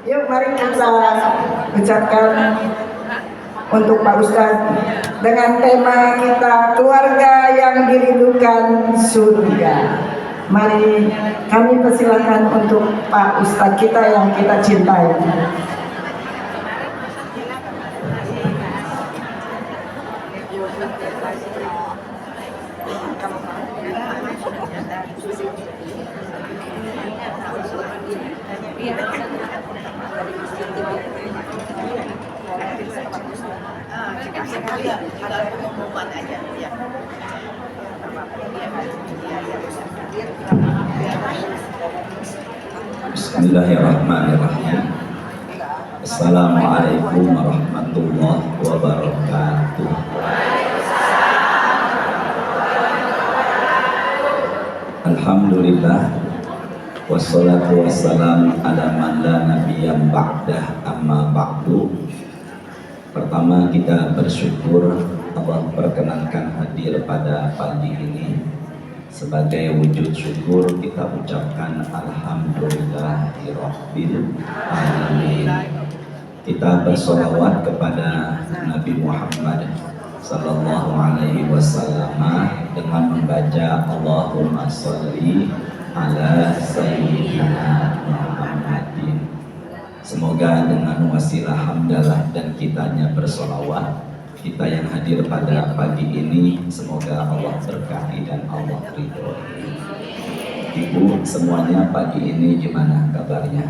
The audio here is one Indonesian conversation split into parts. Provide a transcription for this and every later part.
Yuk mari kita ucapkan untuk Pak Ustadz dengan tema kita keluarga yang dirindukan surga. Mari kami persilakan untuk Pak Ustadz kita yang kita cintai. Bismillahirrahmanirrahim. Assalamualaikum warahmatullahi wabarakatuh. Alhamdulillah, wassalatu wassalamu ala man la nabiyya ba'dah, amma ba'du. Pertama kita bersyukur Allah perkenankan hadir pada pagi ini. Sebagai wujud syukur kita ucapkan alhamdulillahirabbil alamin. Kita bersolawat kepada Nabi Muhammad sallallahu alaihi wasallam dengan membaca Allahumma sholli ala sayyidina Muhammadin. Semoga dengan wasilah hamdalah dan kitanya bersolawat, kita yang hadir pada pagi ini semoga Allah berkahi dan Allah ridhoi. Ibu semuanya pagi ini gimana kabarnya?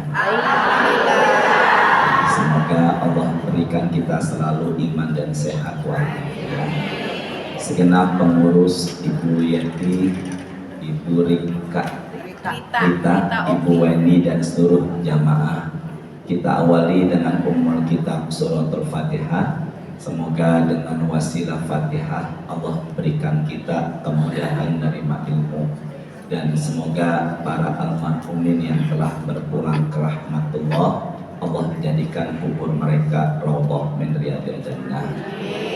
Semoga Allah berikan kita selalu iman dan sehat walafiat. Segenap pengurus Ibu Yenti, Ibu Rika, Ibu Weni dan seluruh jamaah, kita awali dengan umul kitab suratul Fatihah. Semoga dengan wasilah Fatihah Allah berikan kita kemudahan menerima ilmu, dan semoga para almarhumin yang telah berpulang ke rahmatullah Allah jadikan kubur mereka raudhah min riyadil jannah.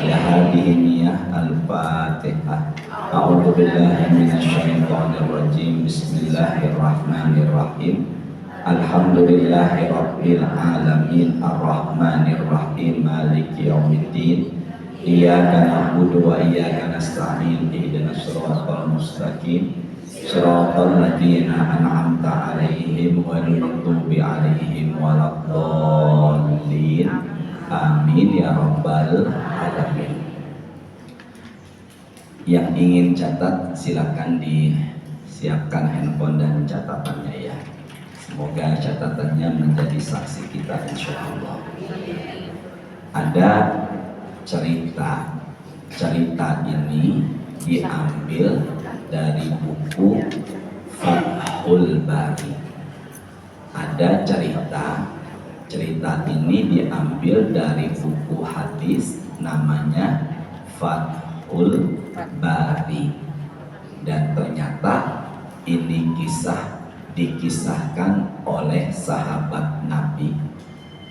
Ya hadhihi niyyah al-Fatihah. A'udzu billahi minasyaitonir rajim. Bismillahirrahmanirrahim. Alhamdulillahi rabbil alamin arrahmanir rahim maliki yaumiddin iyyaka na'budu wa iyyaka nasta'in ihdinas siratal mustaqim siratal ladzina an'amta 'alaihim ghairil maghdubi 'alaihim waladdallin amin ya rabbal alamin. Yang ingin catat silakan disiapkan handphone dan catatannya ya. Semoga catatannya menjadi saksi kita insya Allah. Ada cerita ini diambil dari buku Fathul Bari. Ada cerita ini diambil dari buku hadis namanya Fathul Bari, dan ternyata ini dikisahkan oleh sahabat Nabi.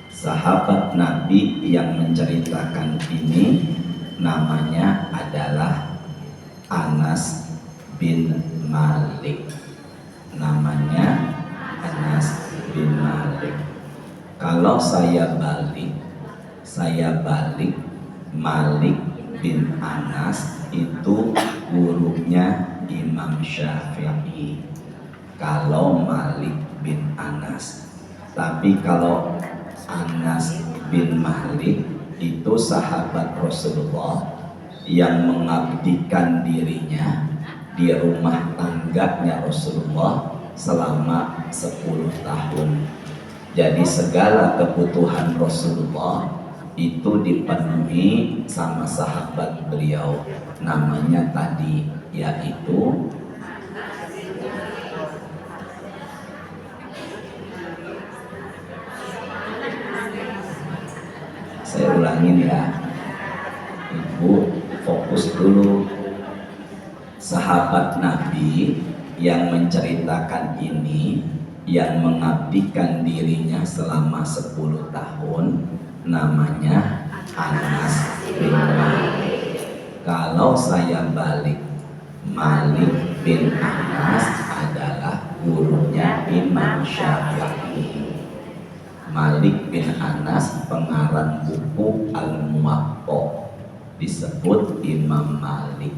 Sahabat Nabi yang menceritakan ini namanya adalah Anas bin Malik. Namanya Anas bin Malik. Kalau saya balik Malik bin Anas itu gurunya Imam Syafi'i. Kalau Malik bin Anas, tapi kalau Anas bin Malik itu sahabat Rasulullah yang mengabdikan dirinya di rumah tangganya Rasulullah selama 10 tahun. Jadi segala kebutuhan Rasulullah itu dipenuhi sama sahabat beliau, namanya tadi yaitu saya ulangin ya, Ibu fokus dulu. Sahabat Nabi yang menceritakan ini, yang mengabdikan dirinya selama 10 tahun, namanya Anas bin Malik. Kalau saya balik, Malik bin Anas adalah gurunya Imam Syafi'i. Malik bin Anas pengarang buku Al-Muwatta disebut Imam Malik.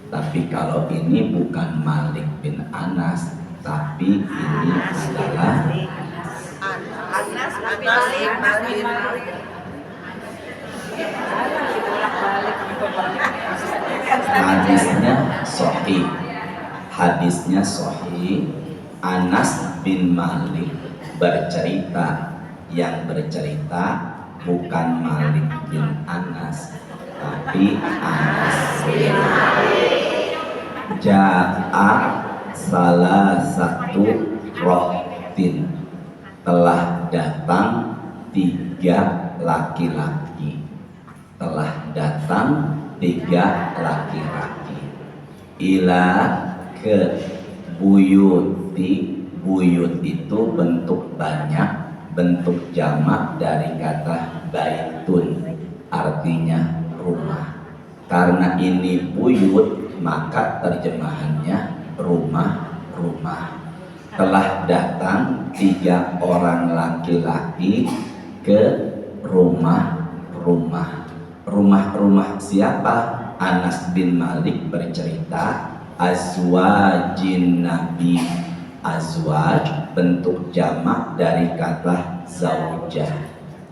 Tapi kalau ini bukan Malik bin Anas, tapi ini adalah Anas bin Malik. Hadisnya sahih. Anas bin Malik bercerita, yang bercerita bukan Malik bin Anas, tapi Anas bin Malik. Ja'a salah satu rohtin, telah datang 3 laki-laki. Telah datang 3 laki-laki. Ila ke buyuti. Buyut itu bentuk banyak, bentuk jamak dari kata baitun, artinya rumah. Karena ini buyut, maka terjemahannya rumah-rumah. Telah datang 3 orang laki-laki ke rumah-rumah. Rumah-rumah siapa? Anas bin Malik bercerita, azwajin Nabi. Azwaj bentuk jamak dari kata zaujah.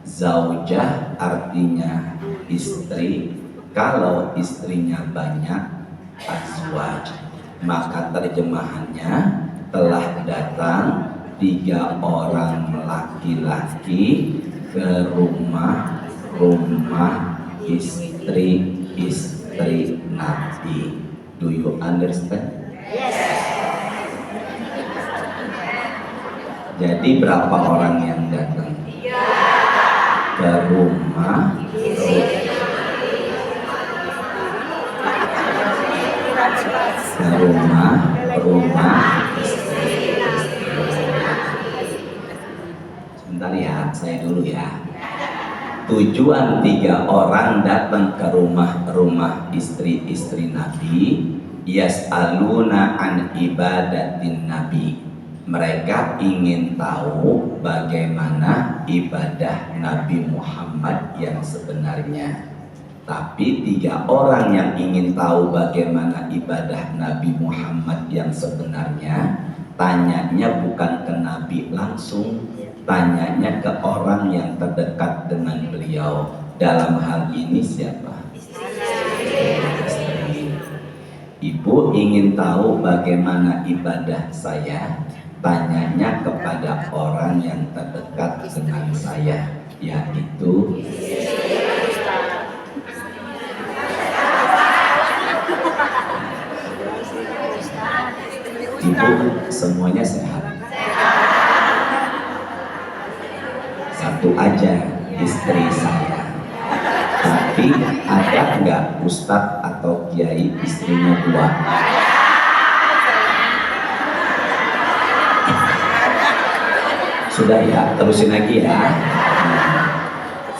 Zaujah artinya istri. Kalau istrinya banyak, azwaj. Maka terjemahannya, telah datang 3 orang laki-laki ke rumah istri Nabi. Do you understand? Jadi berapa orang yang datang ke rumah istri. Sebentar ya, saya dulu ya. Tujuan 3 orang datang ke rumah istri Nabi, yas'aluna an ibadatin Nabi. Mereka ingin tahu bagaimana ibadah Nabi Muhammad yang sebenarnya. Tapi 3 orang yang ingin tahu bagaimana ibadah Nabi Muhammad yang sebenarnya, tanyanya bukan ke Nabi langsung, tanyanya ke orang yang terdekat dengan beliau. Dalam hal ini siapa? Istri. Ibu ingin tahu bagaimana ibadah saya, tanyanya kepada orang yang terdekat dengan saya, yaitu ibu. Semuanya sehat? Satu aja istri saya. Tapi ada nggak ustadz atau kiai istrinya 2? Sudah ya, terusin lagi ya.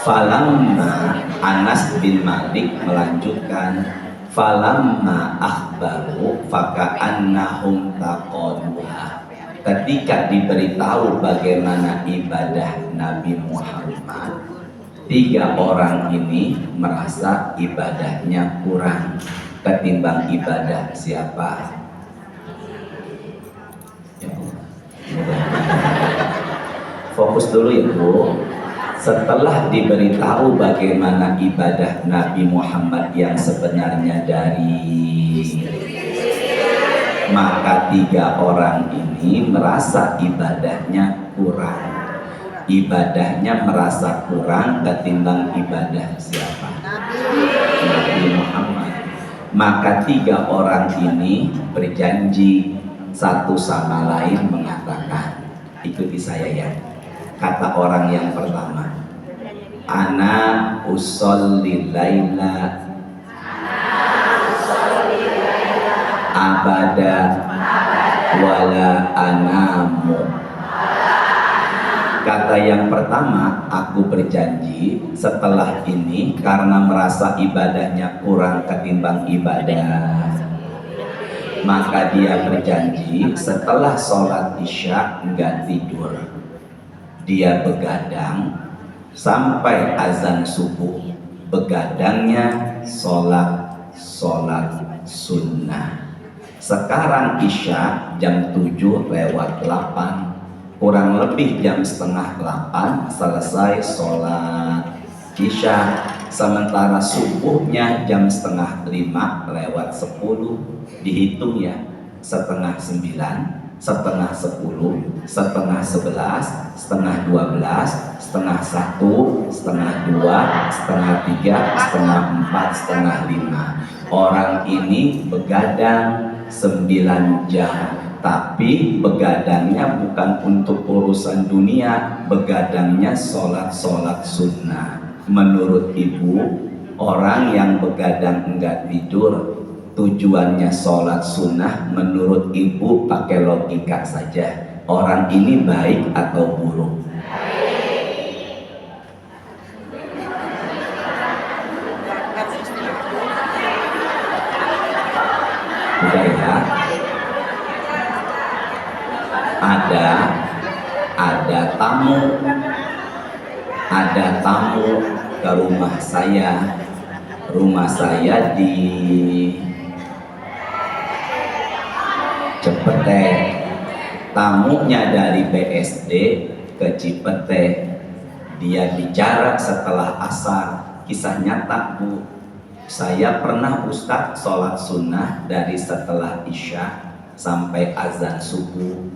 Falamma, Anas bin Malik melanjutkan, falamma akhbaru faka'annahum taqaduha. Ketika diberitahu bagaimana ibadah Nabi Muhammad, 3 orang ini merasa ibadahnya kurang ketimbang ibadah siapa? Ya Allah. Fokus dulu ya Bu. Setelah diberitahu bagaimana ibadah Nabi Muhammad yang sebenarnya maka 3 orang ini merasa ibadahnya kurang. Ibadahnya merasa kurang ketimbang ibadah siapa? Nabi Muhammad. Maka 3 orang ini berjanji satu sama lain mengatakan, ikuti saya ya. Kata orang yang pertama, ana usolli laila abada wala anamu. Kata yang pertama, aku berjanji setelah ini karena merasa ibadahnya kurang ketimbang ibadah, maka dia berjanji setelah sholat isya enggak tidur. dia begadang sampai azan subuh. Begadangnya sholat sunnah. Sekarang Isya jam 7:08, kurang lebih jam setengah 8 selesai sholat Isya. Sementara subuhnya jam setengah 5:10, dihitung ya, setengah 9, setengah 10, setengah 11, setengah 12, setengah 1, setengah 2, setengah 3, setengah 4, setengah 5. Orang ini begadang 9 jam, tapi begadangnya bukan untuk urusan dunia, begadangnya sholat sunnah. Menurut ibu, orang yang begadang enggak tidur tujuannya sholat sunnah, menurut ibu pakai logika saja, orang ini baik atau buruk? Udah ya, ada tamu ke rumah saya. Rumah saya di Cipete. Tamunya dari BSD ke Cipete. Dia bicara setelah asar. Kisah nyata, Bu. Saya pernah Ustadz sholat sunnah dari setelah Isya sampai azan subuh.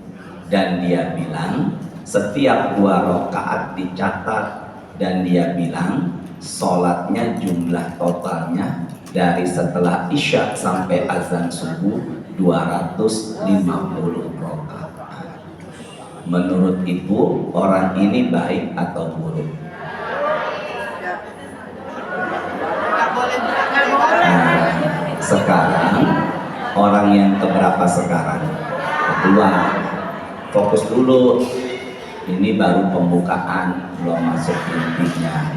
Dan dia bilang setiap 2 rakaat dicatat. Dan dia bilang sholatnya jumlah totalnya dari setelah Isya sampai azan subuh 250 rakaat. Menurut ibu, orang ini baik atau buruk? Nah, sekarang orang yang keberapa sekarang? Kedua. Fokus dulu. Ini baru pembukaan, belum masuk intinya.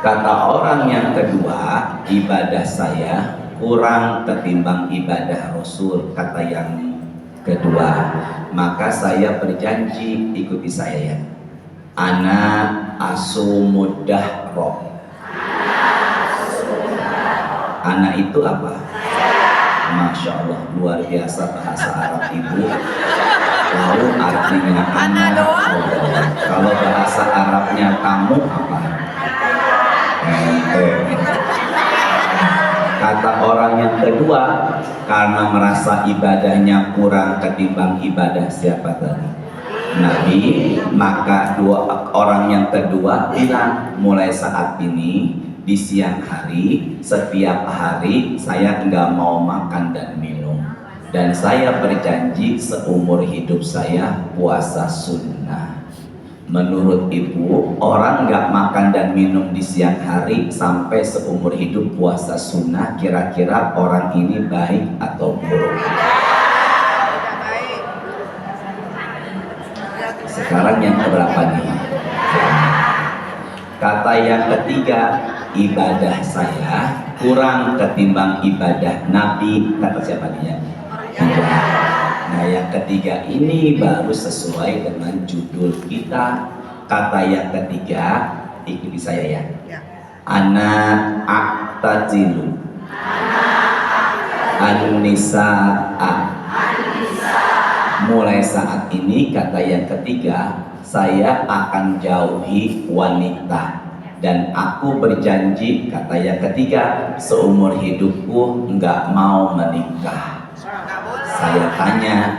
Kata orang yang kedua, ibadah saya kurang ketimbang ibadah Rasul, kata yang kedua. Maka saya berjanji, ikuti saya ya. Ana asumudah roh. Ana itu apa? Masya Allah, luar biasa bahasa Arab ibu. Lalu artinya ana. Kalau bahasa Arabnya kamu apa? Kata orang yang kedua, karena merasa ibadahnya kurang ketimbang ibadah siapa tadi? Nabi. Maka orang yang kedua bilang, mulai saat ini di siang hari, setiap hari saya enggak mau makan dan minum. Dan saya berjanji seumur hidup saya puasa sunnah. Menurut ibu, orang nggak makan dan minum di siang hari sampai seumur hidup puasa sunnah, kira-kira orang ini baik atau buruk? Sekarang yang keberapa nih? Kata yang ketiga, ibadah saya kurang ketimbang ibadah Nabi. Kata siapa dia? Nah, yang ketiga ini baru sesuai dengan judul kita. Kata yang ketiga, ikuti saya ya. Ana a'tazilu an-nisa'a. Mulai saat ini, kata yang ketiga, saya akan jauhi wanita. Dan aku berjanji, kata yang ketiga, seumur hidupku enggak mau menikah. Saya tanya,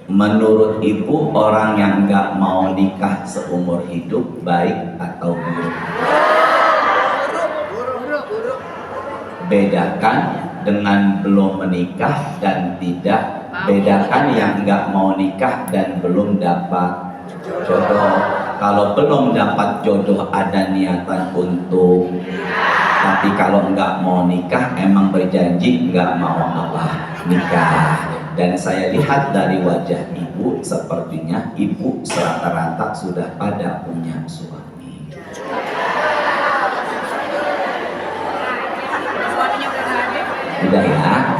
menurut ibu orang yang nggak mau nikah seumur hidup baik atau buruk? Bedakan dengan belum menikah dan tidak. Bedakan yang nggak mau nikah dan belum dapat jodoh. Kalau belum dapat jodoh ada niatan untuk. Tapi kalau nggak mau nikah, emang berjanji nggak mau apa? Nikah. Dan saya lihat dari wajah ibu, sepertinya ibu rata-rata sudah pada punya suami. Udah ya?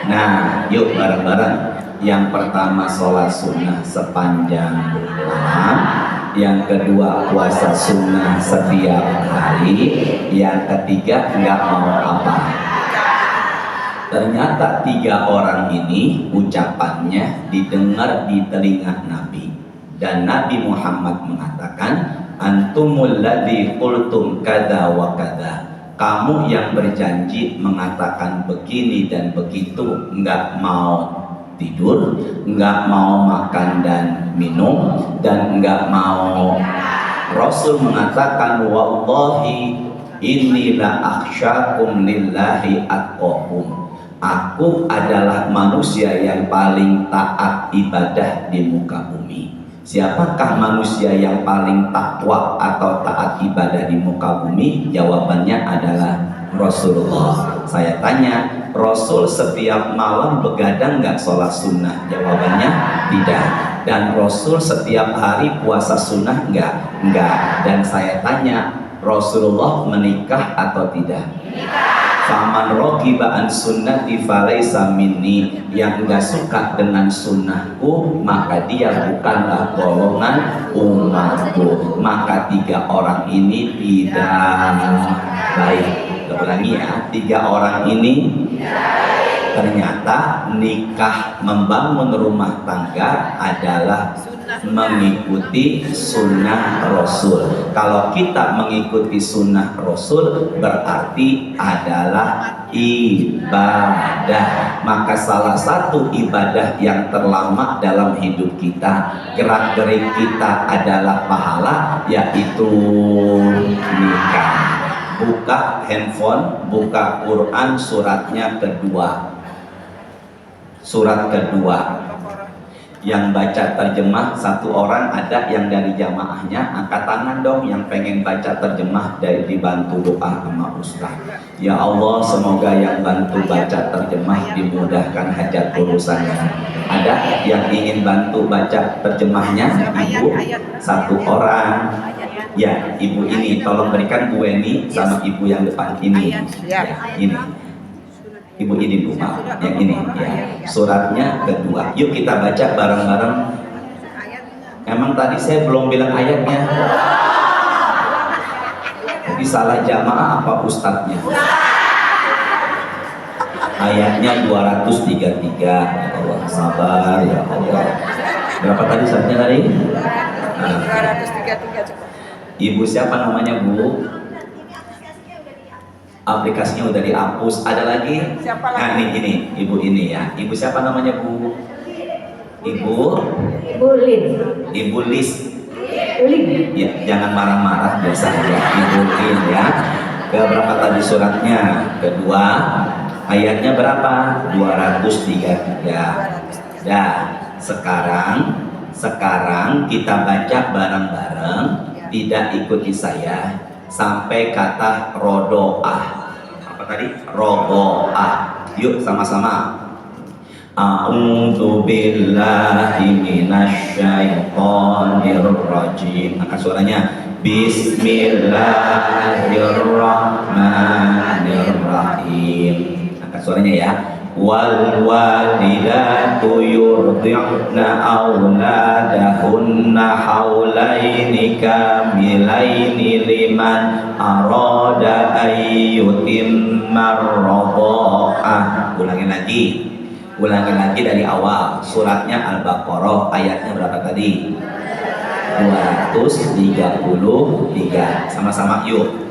Nah, yuk bareng-bareng. Yang pertama sholat sunnah sepanjang malam, yang kedua puasa sunnah setiap hari, yang ketiga nggak mau apa. Ternyata 3 orang ini ucapannya didengar di telinga Nabi, dan Nabi Muhammad mengatakan, antumul ladzi qultum kada wa kada. Kamu yang berjanji mengatakan begini dan begitu, nggak mau tidur, nggak mau makan dan minum, dan nggak mau. Rasul mengatakan, wallahi inni la akhsyakum lillahi atqakum. Aku adalah manusia yang paling taat ibadah di muka bumi. Siapakah manusia yang paling takwa atau taat ibadah di muka bumi? Jawabannya adalah Rasulullah. Saya tanya, Rasul setiap malam begadang nggak sholat sunnah? Jawabannya tidak. Dan Rasul setiap hari puasa sunnah nggak? Nggak. Dan saya tanya, Rasulullah menikah atau tidak? Faman rogiba an sunnati falaysa minni. Yang nggak suka dengan sunnahku, maka dia bukanlah golongan umatku. Maka 3 orang ini tidak baik. Ulangi ya, 3 orang ini ternyata nikah, membangun rumah tangga adalah mengikuti sunnah Rasul. Kalau kita mengikuti sunnah Rasul berarti adalah ibadah. Maka salah satu ibadah yang terlama dalam hidup kita, gerak-gerik kita adalah pahala, yaitu nikah. Buka handphone, buka Quran suratnya kedua. Surat kedua. Yang baca terjemah 1 orang, ada yang dari jamaahnya, angkat tangan dong yang pengen baca terjemah dari dibantu doa sama Ustaz. Ya Allah, semoga yang bantu baca terjemah dimudahkan hajat urusannya. Ada yang ingin bantu baca terjemahnya? Ibu, 1 orang. Ya, ibu ini tolong berikan Bu Weni sama ibu yang depan ini. Ya, ini. Ibu ini Bu, maaf, yang ini ya. Suratnya kedua. Yuk kita baca bareng-bareng. Emang tadi saya belum bilang ayatnya. Jadi salah jamaah apa ustadznya? Ayatnya 233. Ya Allah, sabar ya Allah. Berapa tadi suratnya tadi? 233 coba. Ibu siapa namanya Bu? Aplikasinya udah dihapus. Ada lagi? Siapa lagi? Nah ini ibu ini ya. Ibu siapa namanya Bu? Ibu Ulin. Ibu Lis. Ulin. Ya, jangan marah-marah, biasa aja. Ibu Lin ya. Berapa tadi suratnya? Kedua. Ayatnya berapa? 233. Dah. Sekarang kita baca bareng-bareng. Tidak ikuti saya sampai kata rodoah. Apa tadi? Rodoah. Yuk sama-sama. A'udzu billahi minasyaitonir rajim. Angkat suaranya. Bismillahirrahmanirrahim. Angkat suaranya ya. Wal walidatu yurdi'na auladahunna haulaini kamilaini liman arada ayyutimma radha'ah. Ulangi lagi dari awal. Suratnya Al-Baqarah, ayatnya berapa tadi? 233. Sama-sama yuk.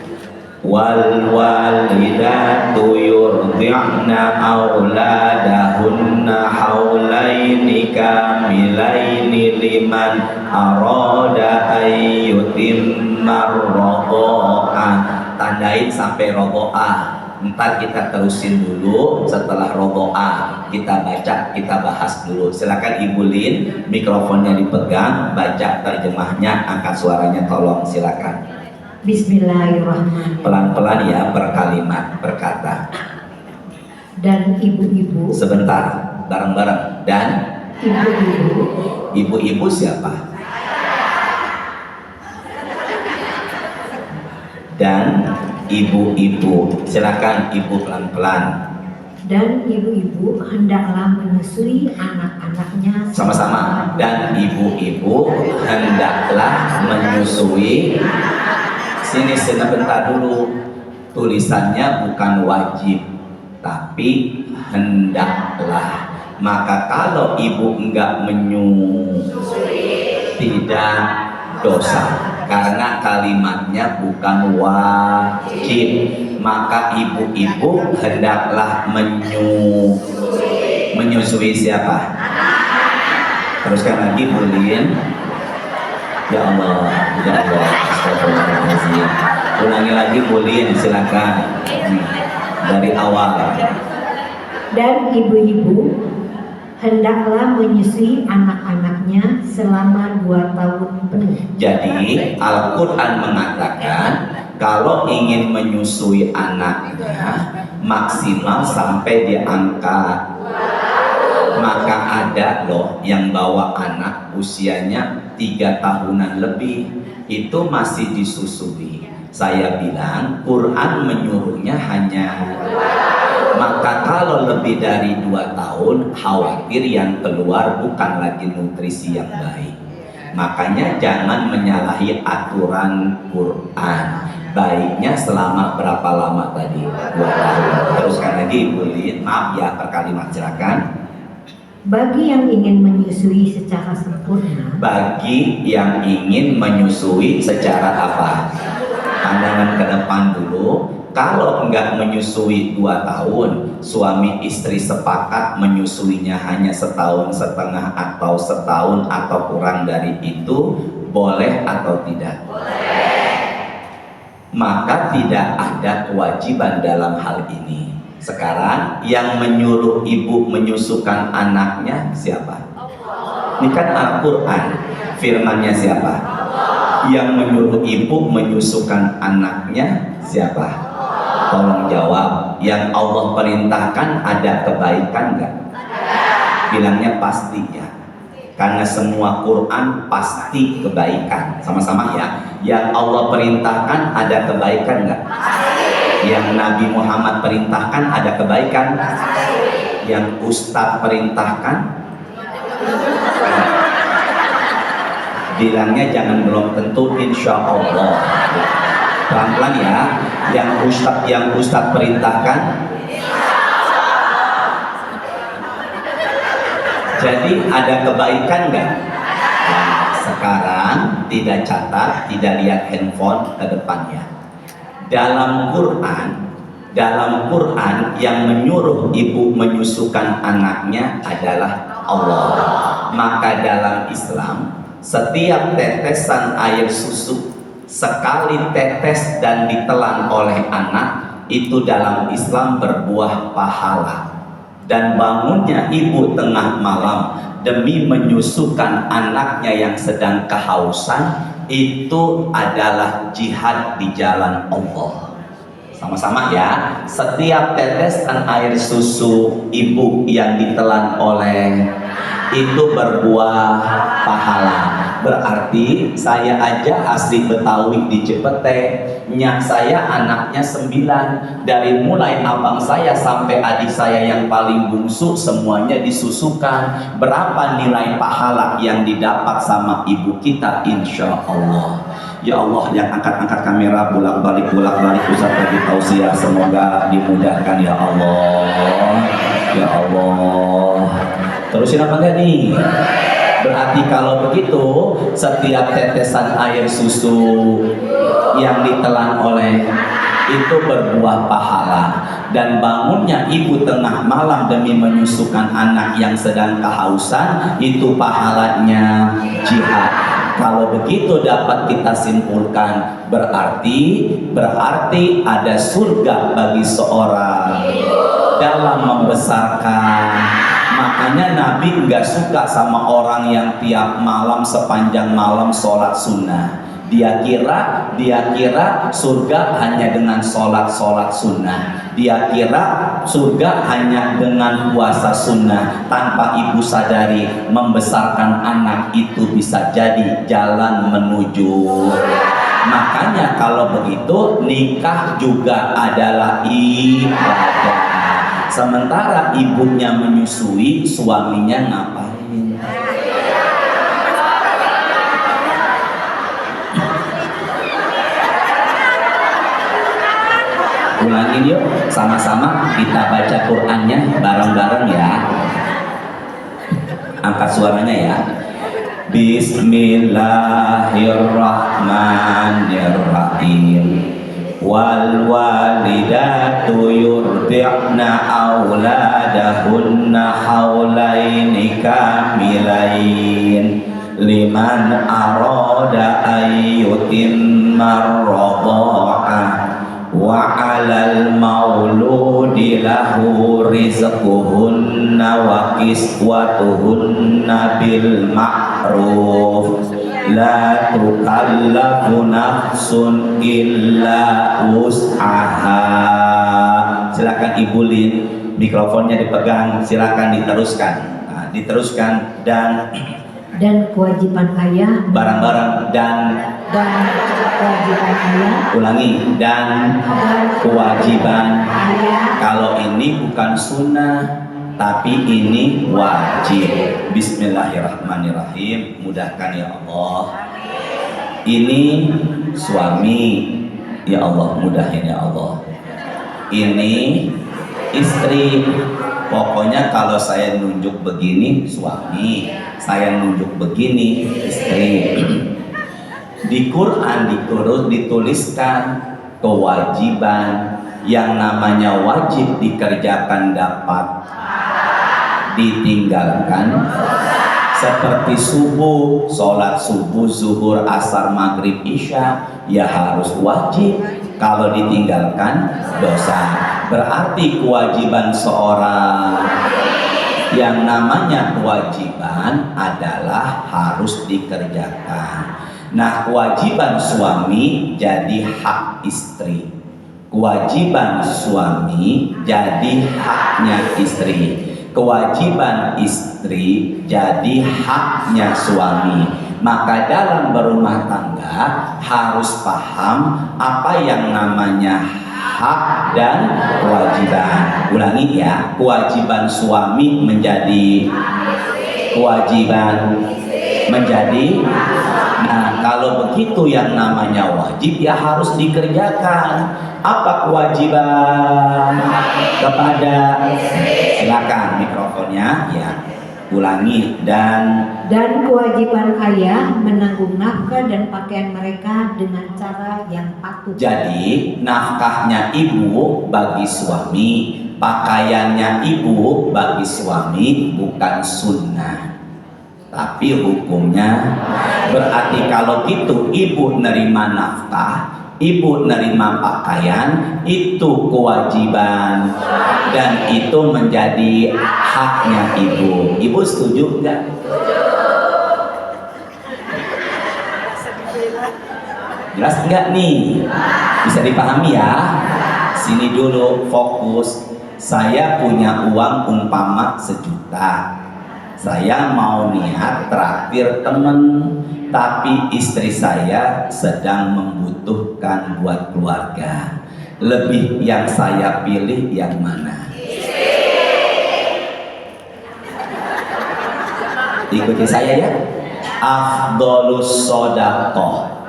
Wal walidatu yurdi'na auladahunna haulaini kamilaini liman arada ayyutimma radha'ah. Tandain sampai radha'ah. Ntar kita terusin dulu. Setelah rodoa kita baca, kita bahas dulu. Silakan Ibu Lin, mikrofonnya dipegang, baca terjemahnya, angkat suaranya tolong, silakan. Bismillahirrahmanirrahim. Pelan-pelan ya, per kalimat, per kata. Dan ibu-ibu. Sebentar, bareng-bareng. Dan Ibu-ibu. Ibu-ibu siapa? Dan ibu-ibu. Silakan Ibu pelan-pelan. Dan ibu-ibu hendaklah menyusui anak-anaknya Sama-sama. Dan ibu-ibu hendaklah menyusui. Sini sebentar dulu. Tulisannya bukan wajib, tapi hendaklah. Maka kalau ibu enggak menyusui, tidak dosa. Karena kalimatnya bukan wajib. Maka ibu-ibu hendaklah menyusui siapa? Teruskan lagi, Bulin. Ya Allah, ya Allah, astagfirullahaladzim. Ulangi lagi, Bulin, silakan. Dari awal. Dan ibu-ibu hendaklah menyusui anak-anaknya selama 2 tahun penuh. Jadi Al-Quran mengatakan kalau ingin menyusui anaknya maksimal sampai di angka, maka ada loh yang bawa anak usianya 3 tahunan lebih, itu masih disusui. Saya bilang Quran menyuruhnya hanya, maka kalau lebih dari 2 tahun khawatir yang keluar bukan lagi nutrisi yang baik. Makanya jangan menyalahi aturan Quran. Baiknya selama berapa lama tadi? 2 tahun. Teruskan lagi, Ibu Lin. Maaf ya perkalimat, silakan. Bagi yang ingin menyusui secara sempurna, Bagi yang ingin menyusui secara apa? Pandangan ke depan dulu. Kalau enggak menyusui 2 tahun, suami istri sepakat menyusuinya hanya 1,5 tahun atau setahun atau kurang dari itu, boleh atau tidak? Maka tidak ada kewajiban dalam hal ini. Sekarang yang menyuruh ibu menyusukan anaknya siapa? Ini kan Al-Quran, firmannya siapa? Yang menyuruh ibu menyusukan anaknya siapa? Tolong jawab. Yang Allah perintahkan ada kebaikan nggak? Bilangnya pasti ya. Karena semua Quran pasti kebaikan. Sama-sama ya. Yang Allah perintahkan ada kebaikan nggak? Yang Nabi Muhammad perintahkan ada kebaikan? Yang Ustadz perintahkan? Bilangnya jangan belum tentu, insya Allah. Pelan-pelan ya. Yang Ustadz perintahkan. Jadi ada kebaikan nggak? Nah, sekarang tidak catat, tidak lihat handphone ke depannya. Dalam Quran yang menyuruh ibu menyusukan anaknya adalah Allah. Maka dalam Islam setiap tetesan air susu sekali tetes dan ditelan oleh anak itu dalam Islam berbuah pahala. Dan bangunnya ibu tengah malam demi menyusukan anaknya yang sedang kehausan itu adalah jihad di jalan Allah. Sama-sama ya. Setiap tetesan air susu ibu yang ditelan oleh itu berbuah pahala. Berarti saya aja asli Betawi di Cipete, nyak saya anaknya 9. Dari mulai abang saya sampai adik saya yang paling bungsu semuanya disusukan. Berapa nilai pahala yang didapat sama ibu kita? Insya Allah. Ya Allah, yang angkat-angkat kamera bolak-balik Ustaz bagi tausiah, semoga dimudahkan ya Allah. Ya Allah. Terusin apa enggak nih? Berarti kalau begitu setiap tetesan air susu yang ditelan oleh itu berbuah pahala. Dan bangunnya ibu tengah malam demi menyusukan anak yang sedang kehausan itu pahalanya jihad. Kalau begitu dapat kita simpulkan berarti ada surga bagi seorang dalam membesarkan. Makanya Nabi nggak suka sama orang yang tiap malam sepanjang malam sholat sunnah. Dia kira surga hanya dengan sholat sunnah. Dia kira surga hanya dengan puasa sunnah. Tanpa ibu sadari membesarkan anak itu bisa jadi jalan menuju. Makanya kalau begitu nikah juga adalah ibadah. Sementara ibunya menyusui, suaminya ngapain? Ulangin yuk, sama-sama kita baca Qur'annya bareng-bareng ya. Angkat suaranya ya. Bismillahirrahmanirrahim. Wal walidatu yurdi'na auladahunna haulaini kamilain liman arada ayyutimma radha'ah wa 'alal mauludi lahu rizquhunna wa kiswatuhunna bil ma'ruf la tukallafu nafsun illa wus'aha. Silakan Ibu Lin, mikrofonnya dipegang, silakan diteruskan. Nah, diteruskan dan kewajiban ayah barang-barang dan kewajiban ayah ulangi dan kewajiban. Kalau ini bukan sunnah tapi ini wajib. Bismillahirrahmanirrahim. Mudahkan ya Allah. Ini suami, ya Allah, mudahin ya Allah. Ini istri. Pokoknya kalau saya nunjuk begini suami, saya nunjuk begini istri. Di Quran dituliskan kewajiban. Yang namanya wajib dikerjakan dapat ditinggalkan. Seperti subuh, sholat subuh, zuhur, asar, maghrib, isya, ya harus wajib. Kalau ditinggalkan dosa. Berarti kewajiban seorang, yang namanya kewajiban adalah harus dikerjakan. Nah, kewajiban suami jadi hak istri. Kewajiban suami jadi haknya istri. Kewajiban istri jadi haknya suami. Maka dalam berumah tangga harus paham apa yang namanya hak dan kewajiban. Ulangi ya, kewajiban suami menjadi kewajiban menjadi. Nah, kalau begitu yang namanya wajib ya harus dikerjakan. Apa kewajiban kepada? Silakan mikrofonnya ya. Ulangi dan kewajiban ayah menanggung nafkah dan pakaian mereka dengan cara yang patut. Jadi nafkahnya ibu bagi suami, pakaiannya ibu bagi suami bukan sunnah, tapi hukumnya. Berarti kalau gitu ibu nerima nafkah, ibu nerima pakaian, itu kewajiban dan itu menjadi haknya ibu. Ibu setuju enggak? Jelas enggak nih? Bisa dipahami ya? Sini dulu fokus. Saya punya uang umpama 1 juta. Saya mau niat traktir temen, tapi istri saya sedang membutuhkan buat keluarga. Lebih yang saya pilih yang mana? Ikuti saya ya. Afdolus sodaqoh.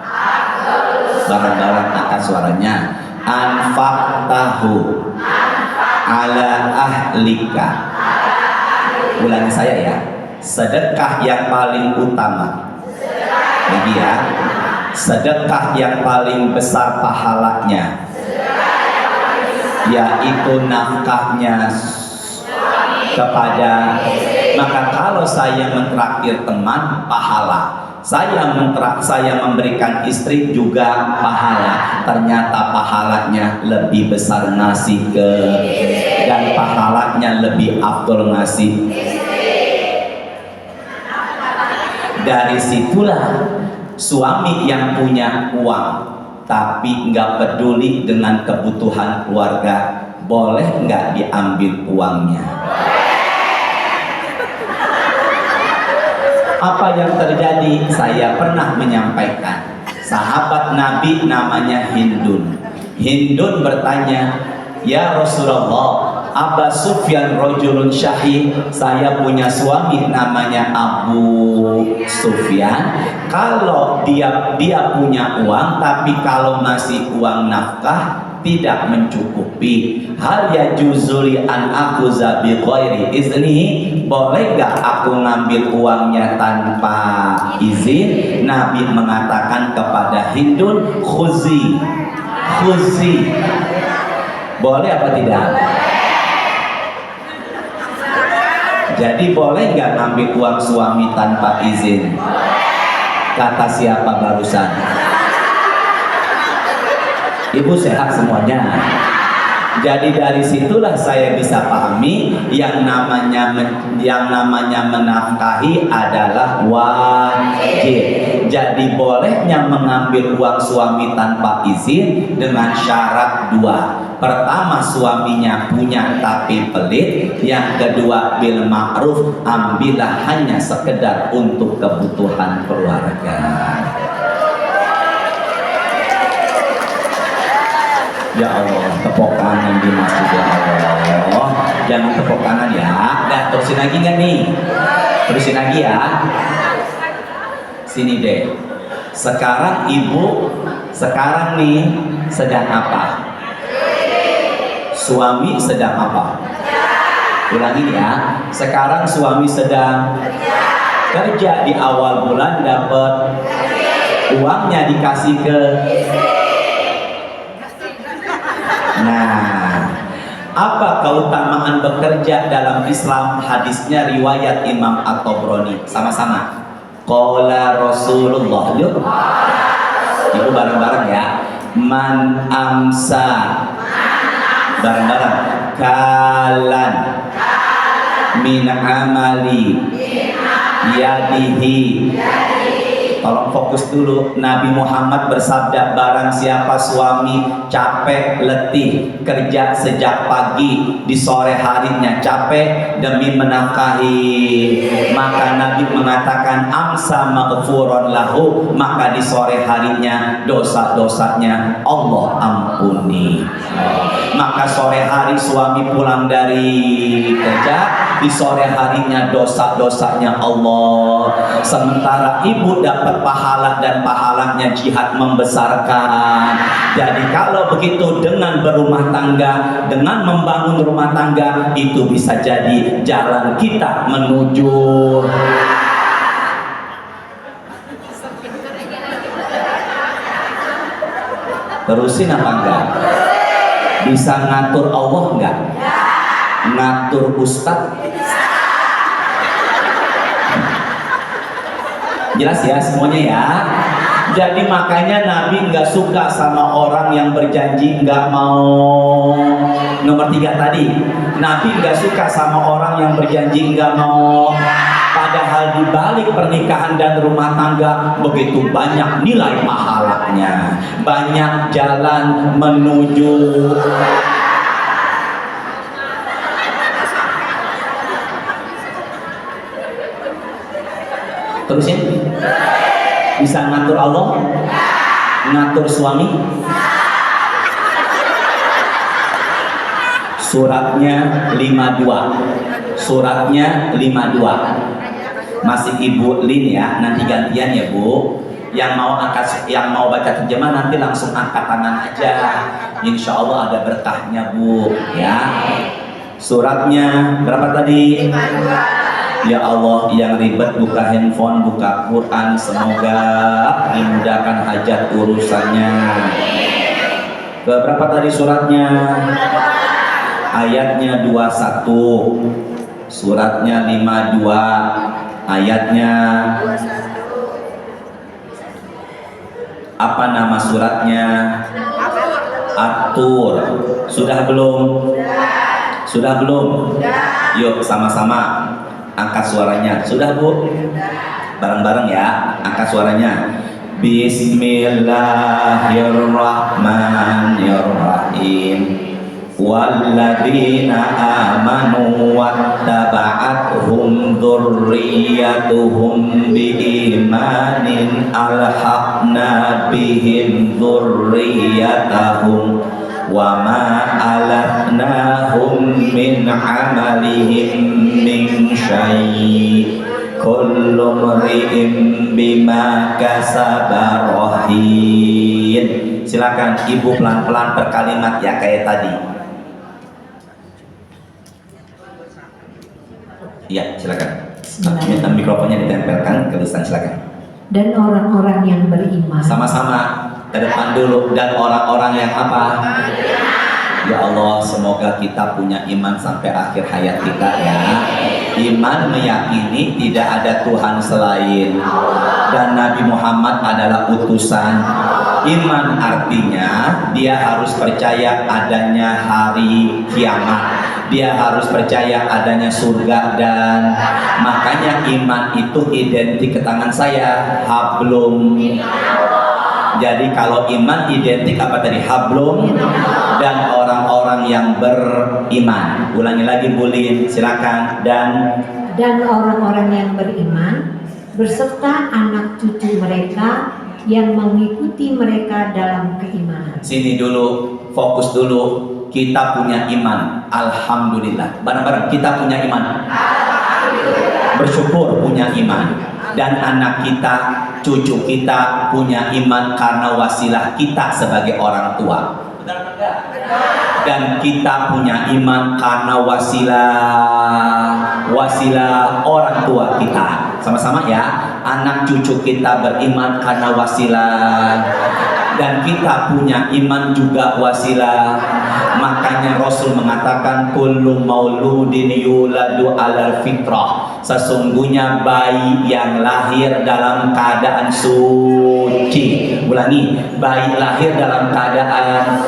Barang-barang angkat suaranya. Anfaqtahu ala ahlika. Ulangi saya ya. Sedekah yang paling utama. Lagi ya. Sedekah yang paling besar pahalanya, yaitu nafkahnya kepada. Maka kalau saya mentraktir teman, pahala. Saya memberikan istri juga pahala. Ternyata pahalanya lebih besar ngasih ke, dan pahalanya lebih afdol ngasih. Dari situlah suami yang punya uang tapi nggak peduli dengan kebutuhan keluarga, boleh nggak diambil uangnya? Apa yang terjadi? Saya pernah menyampaikan, sahabat Nabi namanya Hindun. Hindun bertanya, ya Rasulullah, Aba Sufyan rojulun syahih, saya punya suami namanya Abu Sufyan. Kalau dia punya uang, tapi kalau masih uang nafkah tidak mencukupi. Hal yajuzuli an akuza bi ghairi izni, boleh gak aku ngambil uangnya tanpa izin? Nabi mengatakan kepada Hindun, khuzi, boleh apa tidak? Jadi boleh nggak ngambil uang suami tanpa izin? Kata siapa barusan? Ibu sehat semuanya. Jadi dari situlah saya bisa pahami yang namanya menafkahi adalah wajib. Jadi bolehnya mengambil uang suami tanpa izin dengan syarat dua. Pertama, suaminya punya tapi pelit. Yang kedua, bil ma'ruf, ambillah hanya sekedar untuk kebutuhan keluarga. Ya Allah, tepuk kanan di masjid ya Allah. Jangan tepuk kanan ya. Dah, terusin lagi nggak nih? Terusin lagi ya. Sini deh. Sekarang ibu, sekarang nih sedang apa? Suami sedang apa? Ulangi ya. Sekarang suami sedang kerja, di awal bulan dapat uangnya dikasih ke. Nah, apa keutamaan bekerja dalam Islam? Hadisnya riwayat Imam At-Tabrani. Sama-sama. Qala Rasulullah. Yuk. Ibu bareng-bareng ya. Man amsa. Bareng-bareng. Kalan min amali yadihi. Tolong fokus dulu. Nabi Muhammad bersabda, barang siapa suami capek letih kerja sejak pagi, di sore harinya capek demi menafkahi, maka Nabi mengatakan amsa maghfuron lahu, maka di sore harinya dosa-dosanya Allah ampuni. Maka sore hari suami pulang dari kerja, di sore harinya dosa-dosanya Allah. Sementara ibu dapat pahala dan pahalanya jihad membesarkan. Jadi kalau begitu dengan berumah tangga, dengan membangun rumah tangga, itu bisa jadi jalan kita menuju. Terusin apa enggak? Bisa ngatur Allah enggak? Ngatur Ustadz? Jelas ya semuanya ya. Jadi makanya Nabi nggak suka sama orang yang berjanji nggak mau. Nomor 3 tadi, Nabi nggak suka sama orang yang berjanji nggak mau. Padahal di balik pernikahan dan rumah tangga begitu banyak nilai pahalanya, banyak jalan menuju. Terusin. Bisa ngatur Allah? Ngatur suami? Suratnya 52. Suratnya 52. Masih Ibu Lin ya, nanti gantian ya Bu. Yang mau baca terjemah nanti langsung angkat tangan aja. Insya Allah ada berkahnya Bu ya. Suratnya berapa tadi? 52. Ya Allah, yang ribet buka handphone, buka Quran, semoga dimudahkan hajat urusannya. Berapa tadi suratnya? Ayatnya 21. Suratnya 52. Ayatnya apa nama suratnya? Atur. Sudah belum? Sudah belum? Yuk sama-sama angkat suaranya. Sudah Bu? Bareng-bareng ya. Angkat suaranya. Bismillahirrahmanirrahim. Walladzina amanu wattaba'athum dzurriyyatuhum biimanin alhaqna bihim dzurriyyatahum wa ma alatnahum min amalihim min syai' kullu mri'in bima kasaba rahin. Silakan ibu pelan-pelan berkalimat ya kayak tadi. Ya, silakan. Minta mikrofonnya ditempelkan ke lisan, silakan. Dan orang-orang yang beriman. Sama-sama ke depan dulu. Dan orang-orang yang apa? Ya Allah, semoga kita punya iman sampai akhir hayat kita ya. Iman meyakini tidak ada Tuhan selain dan Nabi Muhammad adalah utusan. Iman artinya dia harus percaya adanya hari kiamat. Dia harus percaya adanya surga, dan makanya iman itu identik ke tangan saya, hablum. Jadi kalau iman identik apa tadi? Hablum dan orang-orang yang beriman. Ulangi lagi Bulin, silakan. Dan orang-orang yang beriman berserta anak cucu mereka yang mengikuti mereka dalam keimanan. Sini dulu, fokus dulu. Kita punya iman, alhamdulillah. Bareng-bareng kita punya iman. Bersyukur punya iman. Dan anak kita, cucu kita punya iman karena wasilah kita sebagai orang tua. Dan kita punya iman karena wasilah orang tua kita. Sama-sama ya. Anak cucu kita beriman karena wasilah, dan kita punya iman juga wasilah. Makanya Rasul mengatakan kullu mauludin yuladu alal fitrah. Sesungguhnya bayi yang lahir dalam keadaan suci. Ulangi, bayi lahir dalam keadaan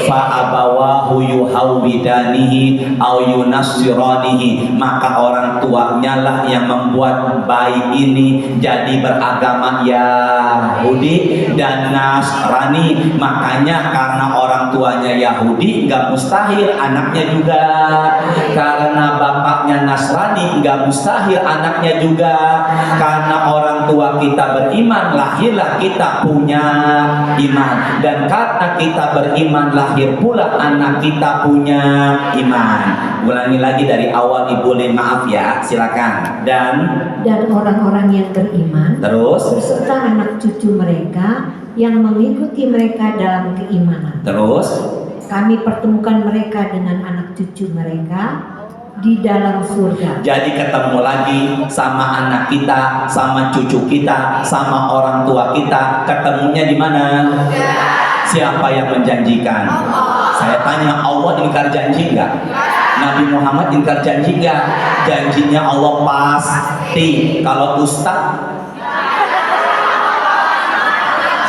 fa abawahu yuhawwidanihi au yunassiranihi, maka orang tuanya lah yang membuat bayi ini jadi beragama Yahudi dan Nasrani. Makanya karena orang tuanya Yahudi nggak mustahil anaknya juga, karena bapaknya Nasrani nggak mustahil anaknya juga. Karena orang tua kita beriman, lahirlah kita punya iman, dan karena kita beriman lahir pula anak kita punya iman. Ulangi lagi dari awal Ibu Lin, maaf ya, silakan. Dan orang-orang yang beriman terus beserta anak cucu mereka yang mengikuti mereka dalam keimanan. Terus Kami pertemukan mereka dengan anak cucu mereka di dalam surga. jadi ketemu lagi sama anak kita, sama cucu kita, sama orang tua kita. Ketemunya di mana? Siapa yang menjanjikan? Saya tanya, Allah ingkar janji enggak? Nabi Muhammad ingkar janji enggak? Janjinya Allah pasti. Kalau ustaz,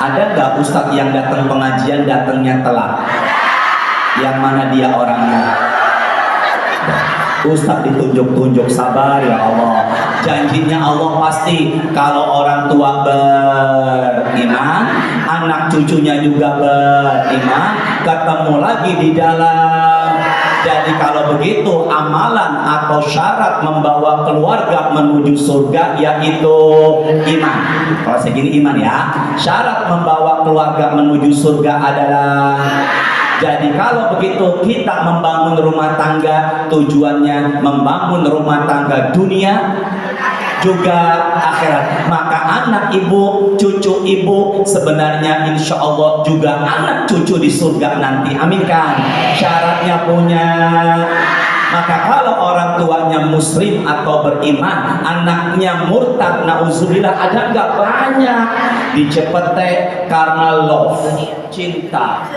ada nggak ustaz yang datang pengajian datangnya telat? Yang mana dia orangnya? Ustaz ditunjuk-tunjuk, sabar ya Allah. Janjinya Allah pasti. Kalau orang tua beriman, anak cucunya juga beriman, ketemu lagi di dalam. Jadi kalau begitu amalan atau syarat membawa keluarga menuju surga yaitu iman. Kalau segini iman ya. Syarat membawa keluarga menuju surga adalah, jadi kalau begitu kita membangun rumah tangga, tujuannya membangun rumah tangga dunia juga akhirat. Maka anak ibu, cucu ibu sebenarnya insya Allah juga anak cucu di surga nanti. Amin kan? Syaratnya punya. Maka kalau orang tuanya muslim atau beriman, anaknya murtad, nauzubillah, ada nggak? Banyak. Dicepete karena love, cinta.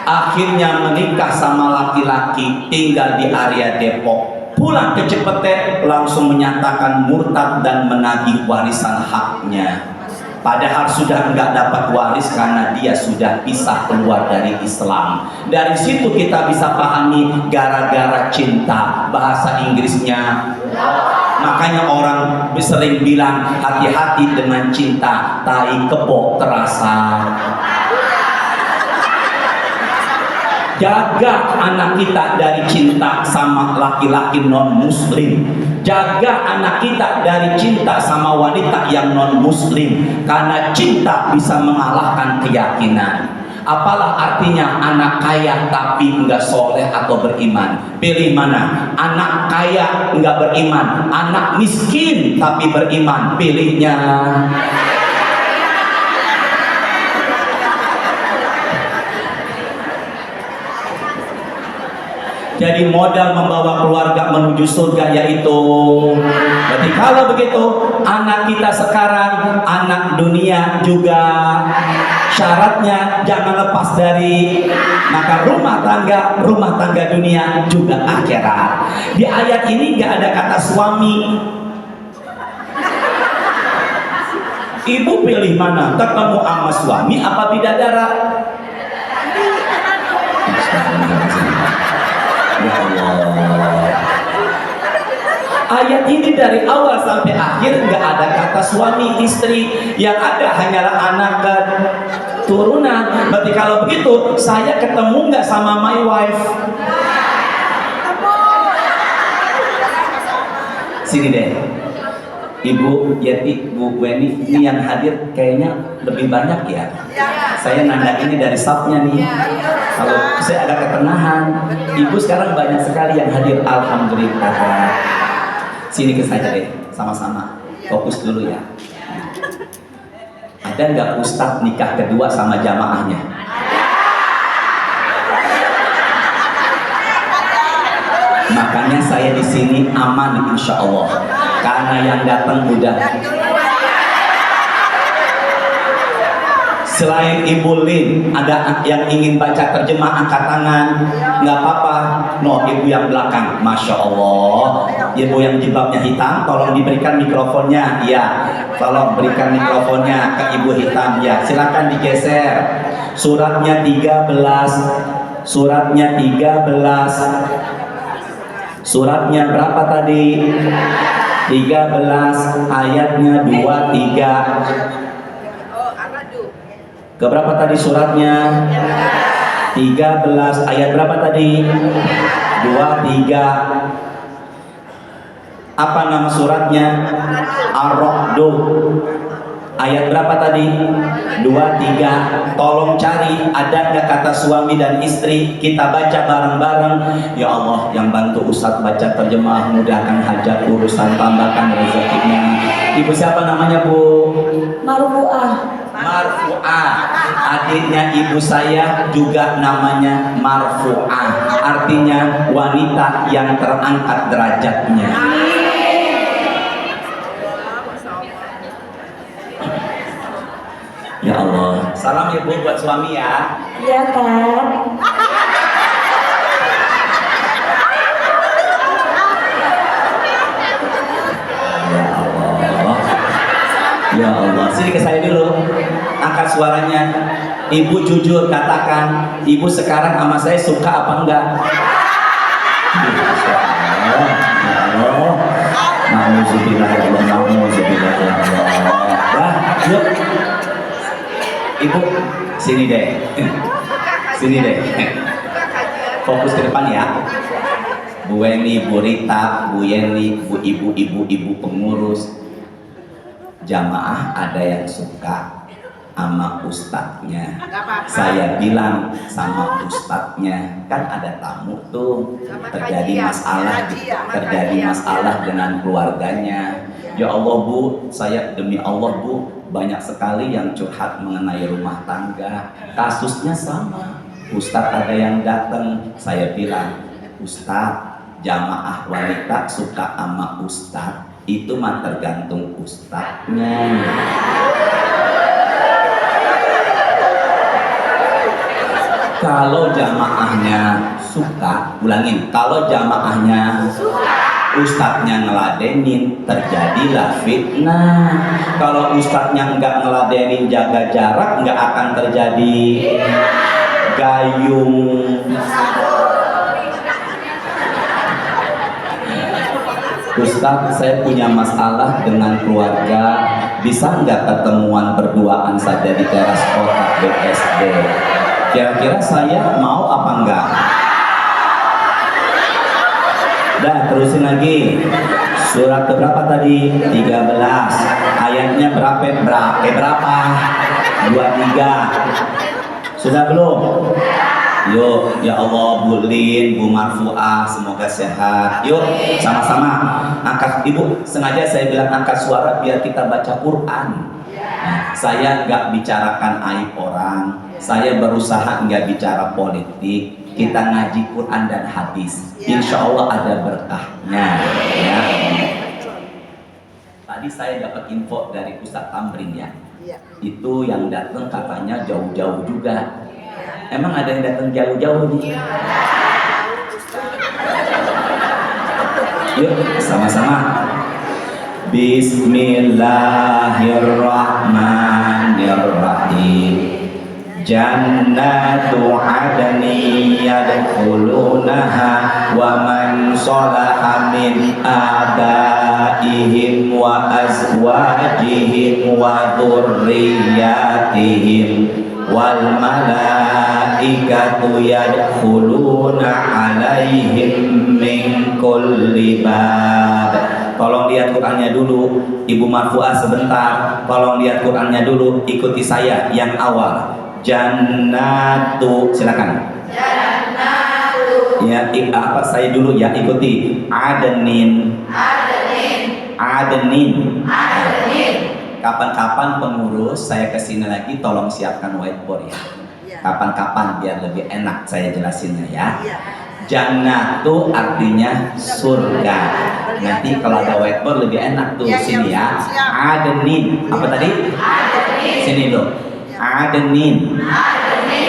Akhirnya menikah sama laki-laki, tinggal di area Depok, pulang ke Cepete langsung menyatakan murtad dan menagih warisan haknya, padahal sudah enggak dapat waris karena dia sudah pisah keluar dari Islam. Dari situ kita bisa pahami gara-gara cinta, bahasa Inggrisnya. Makanya orang sering bilang hati-hati dengan cinta, tai kebo terasa. Jaga anak kita dari cinta sama laki-laki non-muslim. Jaga anak kita dari cinta sama wanita yang non-muslim. Karena cinta bisa mengalahkan keyakinan. Apalah artinya anak kaya tapi enggak soleh atau beriman? Pilih mana? Anak kaya enggak beriman, anak miskin tapi beriman. Pilihnya. Jadi modal membawa keluarga menuju surga yaitu, berarti kalau begitu anak kita sekarang, anak dunia juga syaratnya jangan lepas dari maka rumah tangga dunia juga akhirat. Di ayat ini nggak ada kata suami. Ibu pilih mana? Ketemu sama suami apa bidadara? Ya Allah. Ayat ini dari awal sampai akhir nggak ada kata suami istri, yang ada hanyalah anak keturunan. Berarti kalau begitu saya ketemu nggak sama my wife? Sini deh, Ibu Yeti, Bu Weni, ini yang hadir kayaknya lebih banyak ya. Saya nanda ini dari safnya nih. Kalau saya agak ketenahan, Ibu sekarang banyak sekali yang hadir, alhamdulillah. Sini ke saya deh, sama-sama. Fokus dulu ya. Ada nggak ustadz nikah kedua sama jamaahnya? Makanya saya di sini aman insya Allah, karena yang datang udah. Selain Ibu Lin, ada yang ingin baca terjemah, angkat tangan. Nggak apa-apa, no, ibu yang belakang, masya Allah. Ibu yang jilbabnya hitam, tolong diberikan mikrofonnya. Ya, tolong berikan mikrofonnya ke ibu hitam. Ya, silakan digeser. Suratnya 13. Suratnya 13. Suratnya berapa tadi? 13, ayatnya 23. Keberapa tadi suratnya? 13, ayat berapa tadi? 23. Apa nama suratnya? Ar-Ra'd. Ayat berapa tadi? 23. Tolong cari, ada nggak kata suami dan istri? Kita baca bareng-bareng. Ya Allah, yang bantu Ustadz baca terjemah, mudahkan hajat, urusan, tambahkan rezekinya. Ibu siapa namanya, Bu? Marfu'ah. Marfu'ah. Adiknya ibu saya juga namanya Marfu'ah. Artinya wanita yang terangkat derajatnya. Ya Allah. Salam ya Bu buat suami ya. Iya kan? Ya Allah, sini ke saya dulu. Angkat suaranya. Ibu jujur katakan, ibu sekarang sama saya suka apa enggak? Ya Allah. Nauzubillah ya Allah, nauzubillah ya Allah. Dah, yuk. Ibu, sini deh. Sini deh. Fokus ke depan ya. Bu Weni, Bu Rita, Bu Yeni, Bu Ibu pengurus jamaah, ada yang suka sama ustadznya. Saya bilang sama ustadznya, kan ada tamu tuh, terjadi masalah dengan keluarganya. Ya Allah Bu, saya demi Allah Bu, banyak sekali yang curhat mengenai rumah tangga. Kasusnya sama, ustadz ada yang datang, saya bilang, ustadz, jamaah wanita suka sama ustadz, itu mah tergantung ustadznya. Kalau jamaahnya suka, ulangin, kalau jamaahnya ustadznya ngeladenin, terjadilah fitnah. Kalau ustadznya nggak ngeladenin, jaga jarak, nggak akan terjadi gayung. Ustadz, saya punya masalah dengan keluarga, bisa nggak ketemuan berduaan saja di teras kotak BSD? Kira-kira saya mau apa enggak? Dah, terusin lagi. Surat berapa tadi? 13. Ayatnya berapa? 23. Sudah belum? Yuk, ya Allah, Bu Lin, Bu Marfuah, semoga sehat. Yuk, sama-sama angkat. Ibu, sengaja saya bilang angkat suara biar kita baca Quran. Nah, saya nggak bicarakan aib orang, saya berusaha nggak bicara politik. Kita ngaji Quran dan hadis. Insya Allah ada berkahnya. Ya. Tadi saya dapat info dari Ustadz Tamrin ya. Itu yang datang katanya jauh-jauh juga. Emang ada yang datang jauh-jauh nih? Yuk sama-sama. Bismillahirrahmanirrahim. Jannatu adni yadkhulunaha wa man salaha min abaihim wa azwajihim wa dhurriyyatihim wal malaikatu yadkhuluna alaihim min kulli bab. Tolong lihat Qurannya dulu, Ibu Marfuah sebentar. Tolong lihat Qurannya dulu, ikuti saya yang awal. Jannatu, silakan. Jannatu. Ya, apa saya dulu ya, ikuti. Adenin. Kapan-kapan pengurus saya kesini lagi, tolong siapkan whiteboard ya. Kapan-kapan biar lebih enak saya jelasinnya ya. Jannatu artinya surga. Nanti kalau ada whiteboard lebih enak tuh sini ya. Adenin. Apa tadi? Sini dong. Adenin.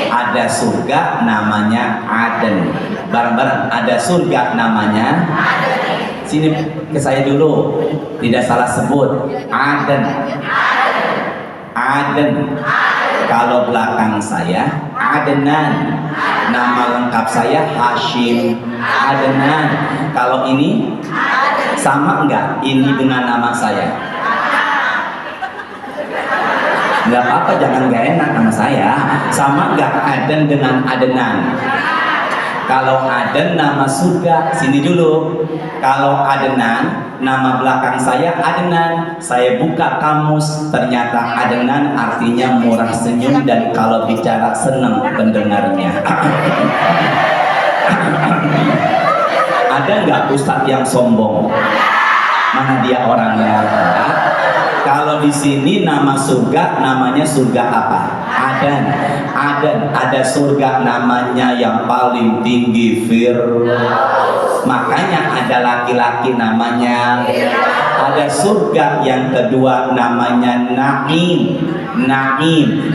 Ada surga namanya Aden. Bareng-bareng ada surga namanya Aden. Sini ke saya dulu. Tidak salah sebut. Aden. Kalau belakang saya Adenan. Nama lengkap saya Hashim Adenan. Kalau ini sama enggak ini dengan nama saya? Enggak apa-apa, jangan gak enak nama saya. Sama enggak Aden dengan Adenan? Kalau Aden nama surga, sini dulu. Kalau Adenan, nama belakang saya Adenan. Saya buka kamus, ternyata Adenan artinya murah senyum dan kalau bicara senang pendengarnya. Ada nggak Ustadz yang sombong? Mana dia orangnya? Kalau di sini nama surga namanya surga apa? Aden. Ada surga namanya yang paling tinggi Firdaus. Makanya ada laki-laki namanya. Ada surga yang kedua namanya Naim.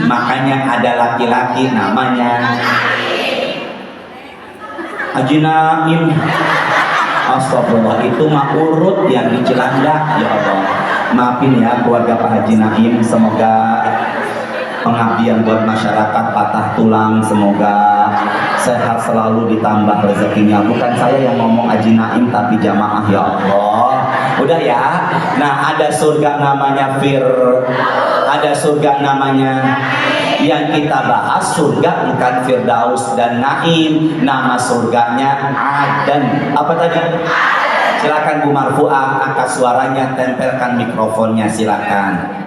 Makanya ada laki-laki namanya Haji Naim. Astagfirullah, itu mah urut yang di Cilandak. Ya Allah, maafin ya keluarga Pak Haji Naim. Semoga pengabdian buat masyarakat patah tulang, semoga sehat selalu ditambah rezekinya. Bukan saya yang ngomong Haji Naim tapi jamaah, ya Allah. Udah ya. Nah, ada surga namanya ada surga namanya. Yang kita bahas surga bukan Firdaus dan Naim, nama surganya Aden. Apa tadi? Silakan Bu Marfuah, angkat suaranya, tempelkan mikrofonnya, silakan.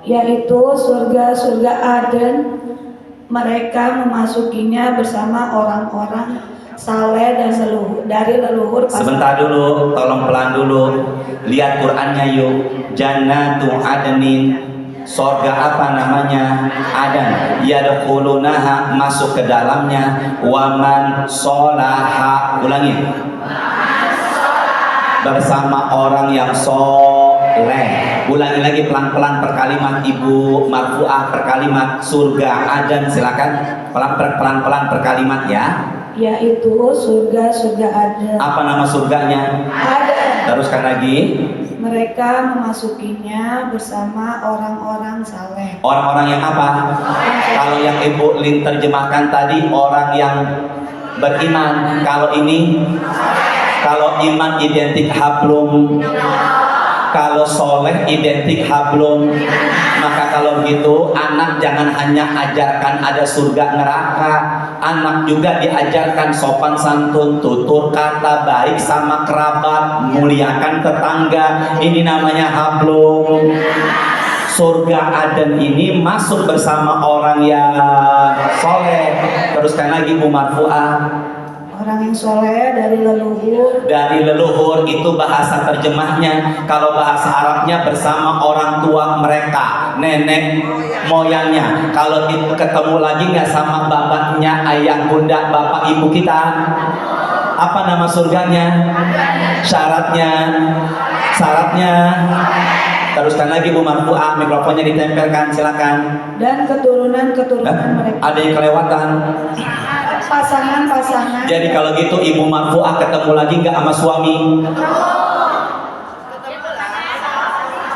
Yaitu surga Aden, mereka memasukinya bersama orang-orang saleh dan dari leluhur pasangan. Sebentar dulu, tolong pelan dulu. Lihat Qurannya yuk. Jannatu Adnin. Surga apa namanya? Aden. Yadkhulunaha, masuk ke dalamnya. Waman sholaha, ulangi. Bersama orang yang soleh. Ulangi lagi pelan-pelan per kalimat, Ibu Marfuah, per kalimat. Surga Aden, silakan pelan-pelan per kalimat ya. Yaitu surga Aden. Apa nama surganya? Aden. Teruskan lagi. Mereka memasukinya bersama orang-orang saleh. Orang-orang yang apa? Kalau yang Ibu Lin terjemahkan tadi orang yang beriman. Kalau ini, kalau iman identik hablum, kalau soleh identik hablum. Maka kalau begitu anak jangan hanya ajarkan ada surga neraka, anak juga diajarkan sopan santun, tutur kata baik sama kerabat, muliakan tetangga. Ini namanya hablum. surga Aden ini masuk bersama orang yang soleh. Teruskan lagi Bu Marfu'ah. Orang yang soleh dari leluhur. Dari leluhur itu bahasa terjemahnya. Kalau bahasa Arabnya bersama orang tua mereka, nenek moyangnya. Kalau itu ketemu lagi nggak sama bapaknya, ayah bunda bapak ibu kita, apa nama surganya? Syaratnya teruskan lagi Bu Marfu'ah, mikrofonnya ditempelkan, silakan. Dan keturunan-keturunan mereka. Ada yang kelewatan. Pasangan-pasangan. Jadi kalau gitu Ibu Marfu'ah ketemu lagi nggak sama suami?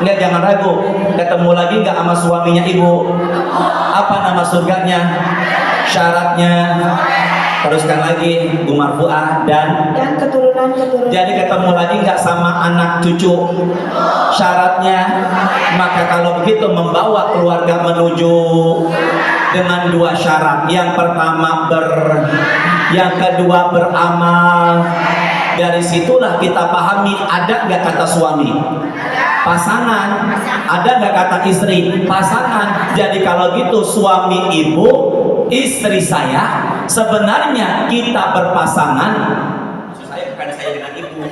Enggak, jangan ragu. Ketemu lagi nggak sama suaminya Ibu? Apa nama surganya? Syaratnya. Teruskan lagi Bu Marfu'ah. Dan keturunan-keturunan. jadi ketemu lagi nggak sama anak cucu? Syaratnya. Maka kalau begitu membawa keluarga menuju dengan dua syarat. Yang pertama yang kedua beramal. Dari situlah kita pahami ada nggak kata suami? Pasangan. Ada nggak kata istri? Pasangan. Jadi kalau gitu suami ibu, istri saya, sebenarnya kita berpasangan. Maksud saya bukan saya dengan ibu.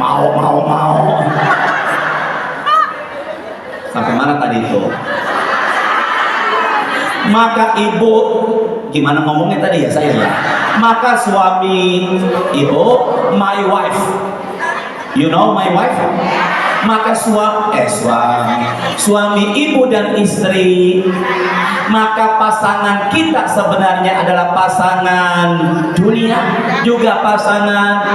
Mau. Sampai mana tadi itu? Maka ibu, gimana ngomongnya tadi ya saya ya? Maka suami ibu, my wife. You know my wife? Maka suami ibu dan istri. Maka pasangan kita sebenarnya adalah pasangan dunia, juga pasangan.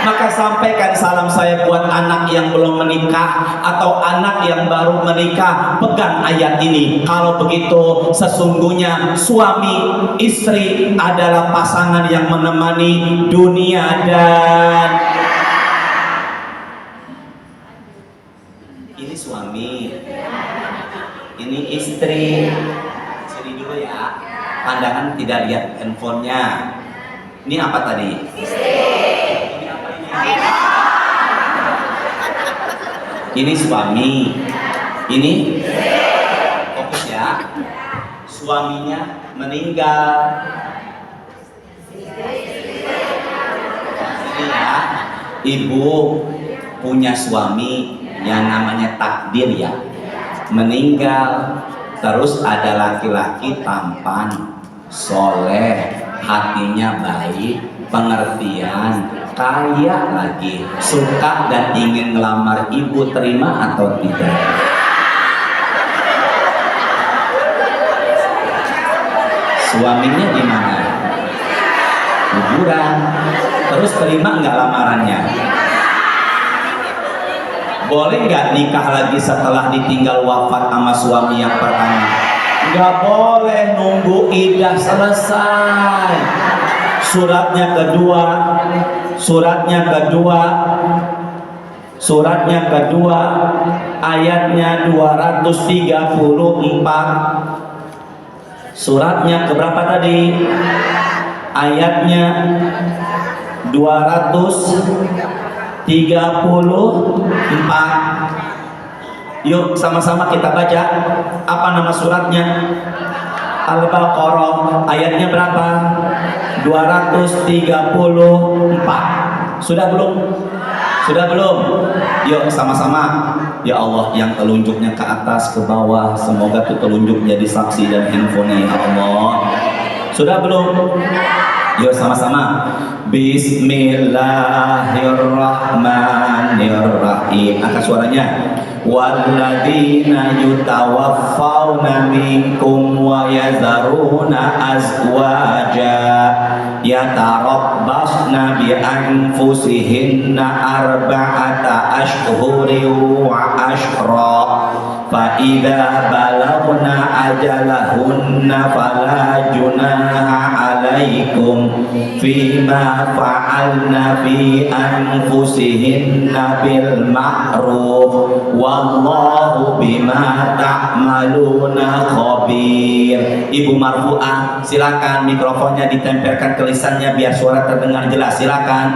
Maka sampaikan salam saya buat anak yang belum menikah atau anak yang baru menikah. Pegang ayat ini. Kalau begitu sesungguhnya suami istri adalah pasangan yang menemani dunia dan ini suami, ini istri. Sini dulu ya. Pandangan tidak lihat handphonenya. Ini apa tadi? Ini apa ini? Ini suami. Ini fokus ya. Suaminya meninggal. Ini ya. Ibu punya suami yang namanya takdir ya, meninggal. Terus ada laki-laki tampan, soleh, hatinya baik, pengertian, kaya lagi, suka dan ingin melamar ibu, terima atau tidak? Suaminya di mana? Kuburan. Terus terima nggak lamarannya? Boleh nggak nikah lagi setelah ditinggal wafat sama suami yang pertama? Nggak boleh, nunggu iddah selesai. Suratnya kedua ayatnya 234. Suratnya keberapa tadi? Ayatnya 234. Yuk sama-sama kita baca. Apa nama suratnya? Al-Baqarah. Ayatnya berapa? 234. Sudah belum? Sudah belum? Yuk sama-sama. Ya Allah, yang telunjuknya ke atas ke bawah, semoga tuh telunjuk jadi saksi dan handphone ya Allah. Sudah belum? Yuk sama-sama. Bismillahirrahmanirrahim. Angkat suaranya. Walladzina yutawaffawna minkum wa yazaruna azwaja yatarabbasna bi anfusihinna arba'ata ashhurin wa ashra fa idza balagna ajalahunna fala junaha alaikum fima fa'alna fi anfusihinna bil ma'ruf wallahu bima ta'maluna khabir. Ibu Marfu'ah, silakan mikrofonnya ditempelkan ke lisannya biar suara terdengar jelas. Silakan.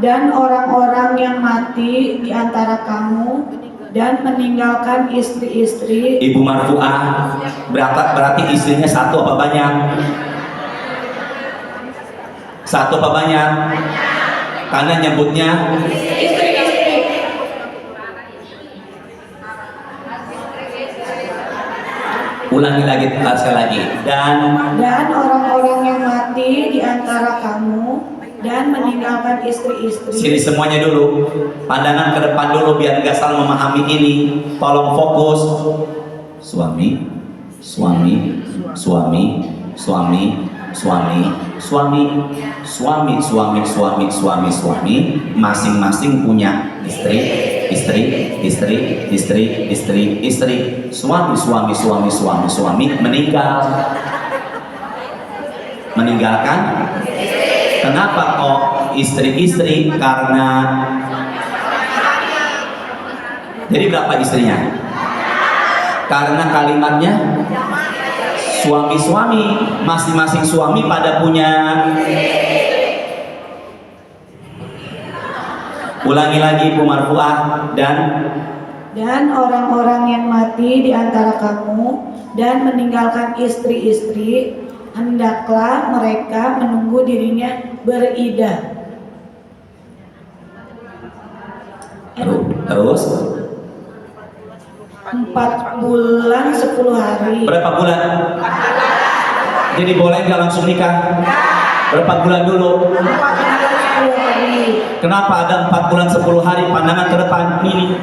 Dan orang-orang yang mati di antara kamu dan meninggalkan istri-istri. Ibu marfu'ah berarti istrinya satu apa banyak? Satu apa banyak? Karena nyebutnya ulangi lagi sekali lagi. Dan orang-orang yang mati di antara kamu dan meninggalkan istri-istri. sini semuanya dulu, pandangan ke depan dulu biar nggak salah memahami ini. Tolong fokus. Suami, suami, suami, suami, suami, suami, suami, suami, suami, suami, suami, masing-masing punya istri, istri, istri, istri, istri, istri, suami, suami, suami, suami, suami, meninggalkan. Kenapa kok istri-istri? Karena jadi berapa istrinya? Karena kalimatnya suami-suami, masing-masing suami pada punya. Ulangi lagi Ibu marfu'ah. Dan orang-orang yang mati di antara kamu dan meninggalkan istri-istri, hendaklah mereka menunggu dirinya beridah. terus 4 bulan 10 hari. berapa bulan? Jadi boleh nggak langsung nikah? Berapa bulan dulu? 4 bulan 10 hari. Kenapa ada 4 bulan 10 hari? Pandangan ke depan ini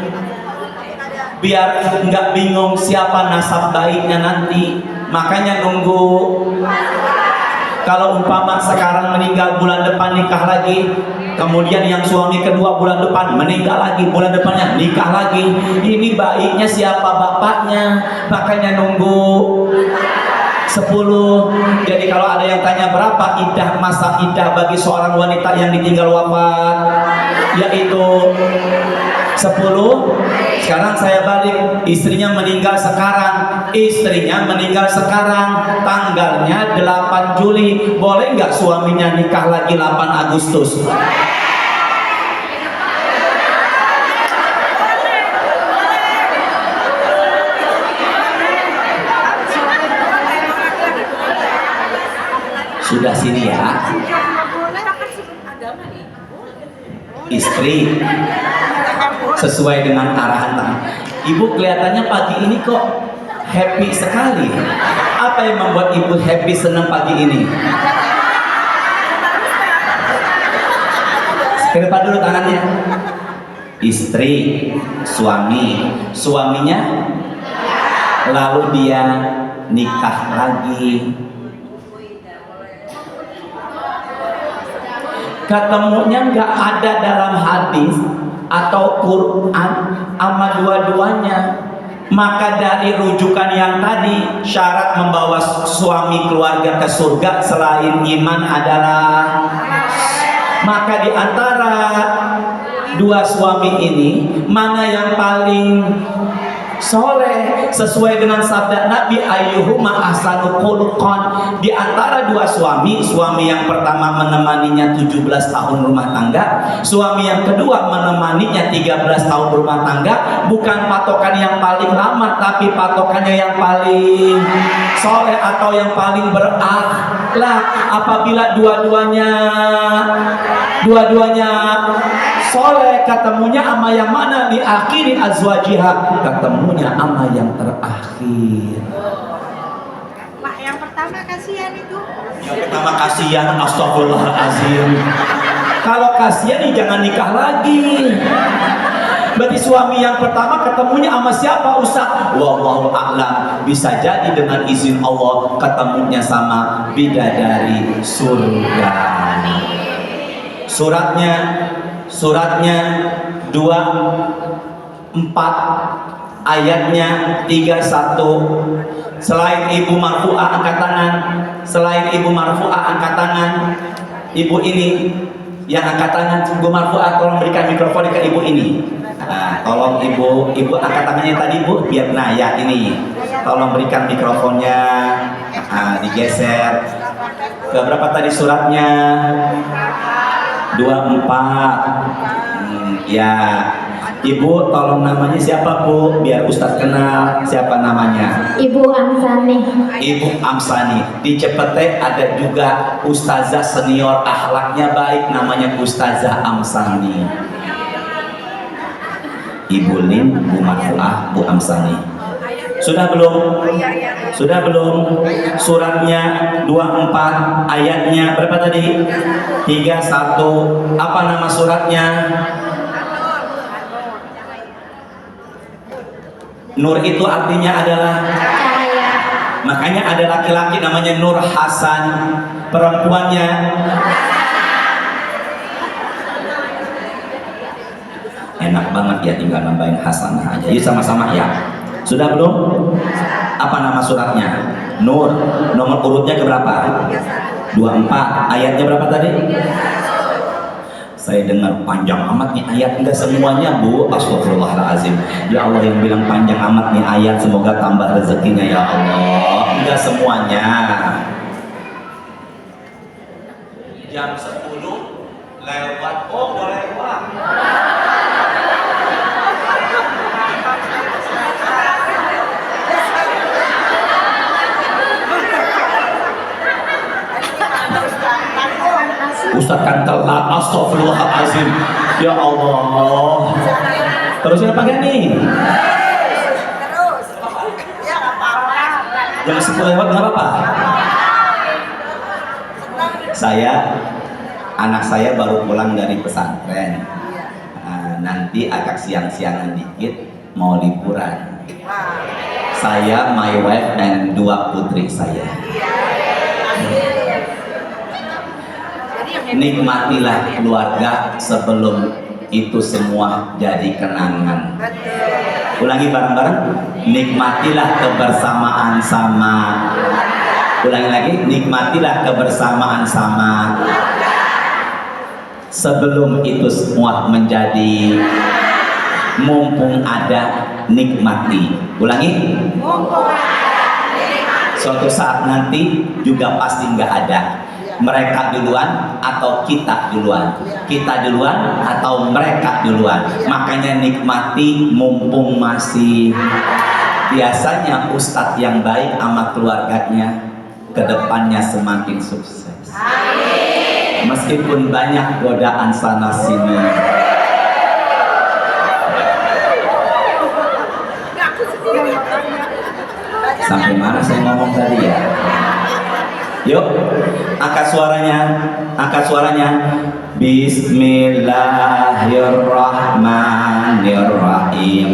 biar nggak bingung siapa nasab baiknya nanti. Makanya nunggu. Kalau umpama sekarang meninggal, bulan depan nikah lagi, kemudian yang suami kedua bulan depan meninggal lagi, bulan depannya nikah lagi. Ini baiknya siapa bapaknya. Makanya nunggu 10. Jadi kalau ada yang tanya berapa iddah, masa iddah bagi seorang wanita yang ditinggal wafat, yaitu 10. Sekarang saya balik, istrinya meninggal sekarang, tanggalnya 8 Juli. Boleh nggak suaminya nikah lagi 8 Agustus? Sudah sini ya. Istri sesuai dengan arahan tangan. Ibu kelihatannya pagi ini kok happy sekali. Apa yang membuat ibu happy, senang pagi ini? Ke depan dulu tangannya. Istri, suami, suaminya, lalu dia nikah lagi. Ketemunya nggak ada dalam hadis atau Quran sama dua-duanya. Maka dari rujukan yang tadi, syarat membawa suami keluarga ke surga selain iman adalah, maka di antara dua suami ini mana yang paling soleh sesuai dengan sabda Nabi, ayyuhuma ahsanu khuluqan. Di antara dua suami, suami yang pertama menemaninya 17 tahun rumah tangga, suami yang kedua menemaninya 13 tahun rumah tangga. Bukan patokan yang paling lama, tapi patokannya yang paling soleh atau yang paling berakhlak. Apabila dua-duanya soleh, ketemunya ama yang mana? Di akhiri azwajiha, ketemunya ama yang terakhir. Pak, yang pertama kasihan itu. Yang pertama kasihan, astagfirullahaladzim. Kalau kasihan jangan nikah lagi. Berarti suami yang pertama ketemunya sama siapa Ustaz? Wallahu a'lam. Bisa jadi dengan izin Allah ketemunya sama bidadari surga. Suratnya 24 ayatnya 31. Selain ibu marfu'ah angkat tangan. Ibu ini yang angkat tangan, ibu marfu'ah, tolong berikan mikrofon ke ibu ini. Nah, tolong ibu angkat tangannya tadi Bu, biar ya ini. Tolong berikan mikrofonnya. Digeser. Ke berapa tadi suratnya? 24. Ya. Ibu tolong namanya siapa Bu? Biar Ustadz kenal siapa namanya. Ibu Amsani. Ibu Amsani. Di Cepete ada juga ustazah senior akhlaknya baik namanya Ustazah Amsani. Ibu Lin, Bu Marfuah, Bu Amsani. Sudah belum? Sudah belum? Suratnya 24, ayatnya berapa tadi? 31. Apa nama suratnya? Nur itu artinya adalah Cahaya. makanya ada laki-laki namanya Nur Hasan, perempuannya enak banget ya, tinggal nambahin Hasanah aja. Yuk sama-sama ya. Sudah belum? Apa nama suratnya? Nur. Nomor urutnya keberapa? 24. Ayatnya berapa tadi? Saya dengar panjang amat nih ayat, enggak semuanya Bu. Astagfirullahaladzim. Ya Allah, yang bilang panjang amat nih ayat, semoga tambah rezekinya ya Allah. Enggak semuanya. Jam 10 lewat. Oh, udah lewat. Ustadz kan telat, astagfirullahaladzim. Ya Allah. Terusnya apa nih? Jam 10 lewat nggak apa-apa. Anak saya baru pulang dari pesantren. Nanti agak siang-siangan dikit mau liburan. Saya, my wife, dan 2 putri saya. Nikmatilah keluarga sebelum itu semua jadi kenangan. Ulangi bareng-bareng. Nikmatilah kebersamaan sama. Ulangi lagi. Nikmatilah kebersamaan sama. Sebelum itu semua menjadi. Mumpung ada, nikmati. Ulangi. Suatu saat nanti juga pasti nggak ada. Mereka duluan atau kita duluan, kita duluan atau mereka duluan. Makanya nikmati mumpung masih. Biasanya ustadz yang baik sama keluarganya kedepannya semakin sukses. Meskipun banyak godaan sana sini. Sampai mana saya ngomong tadi ya? Yuk, angkat suaranya. Bismillahirrahmanirrahim.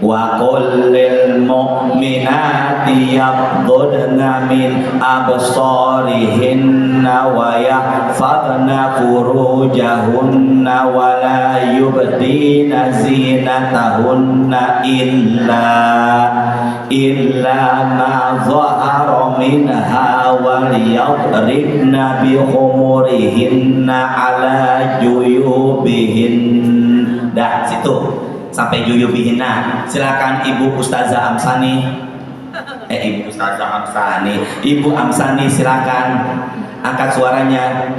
Wa qul lil mu'minati yaghdudna min absarihinna wa yahfadna furujahunna wa la yubdina zinatahunna illa ma zahara minha wal yadribna bi khumurihinna ala juyubihin. Dah situ sampai juyubihinna. Silakan Ibu Ustazah Amsani. Ibu Ustazah Amsani. Ibu Amsani silakan angkat suaranya.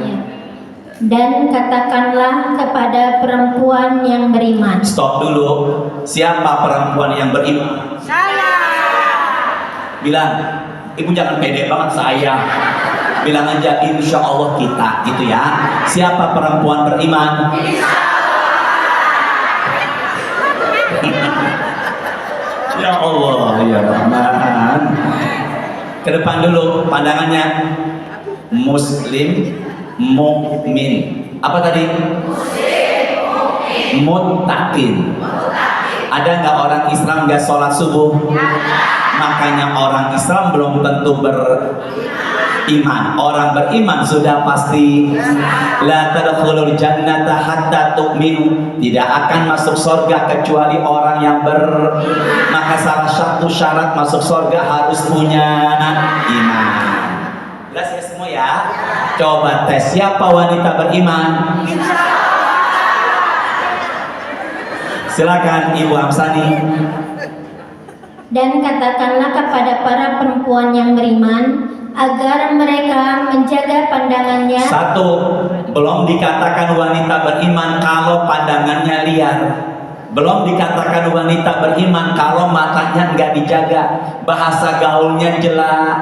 Dan katakanlah kepada perempuan yang beriman. Stop dulu. Siapa perempuan yang beriman? Saya. Bilang, Ibu jangan pede banget saya. Bilang aja insya Allah kita, gitu ya. Siapa perempuan beriman? Ya Allah, ya Rahman. Ke depan dulu pandangannya. Muslim, mukmin. Apa tadi? Muttaqin. Ada nggak orang Islam nggak sholat subuh? Makanya orang Islam belum tentu beriman. Orang beriman sudah pasti la tadkhulul jannata hatta tu'minu. Tidak akan masuk surga kecuali orang yang maka salah satu syarat masuk surga harus punya iman. Jelas ya semua ya? Coba tes siapa wanita beriman? Silakan Ibu Amsani. Dan katakanlah kepada para perempuan yang beriman agar mereka menjaga pandangannya. Satu, belum dikatakan wanita beriman kalau pandangannya liar. Belum dikatakan wanita beriman kalau matanya nggak dijaga, bahasa gaulnya jelek.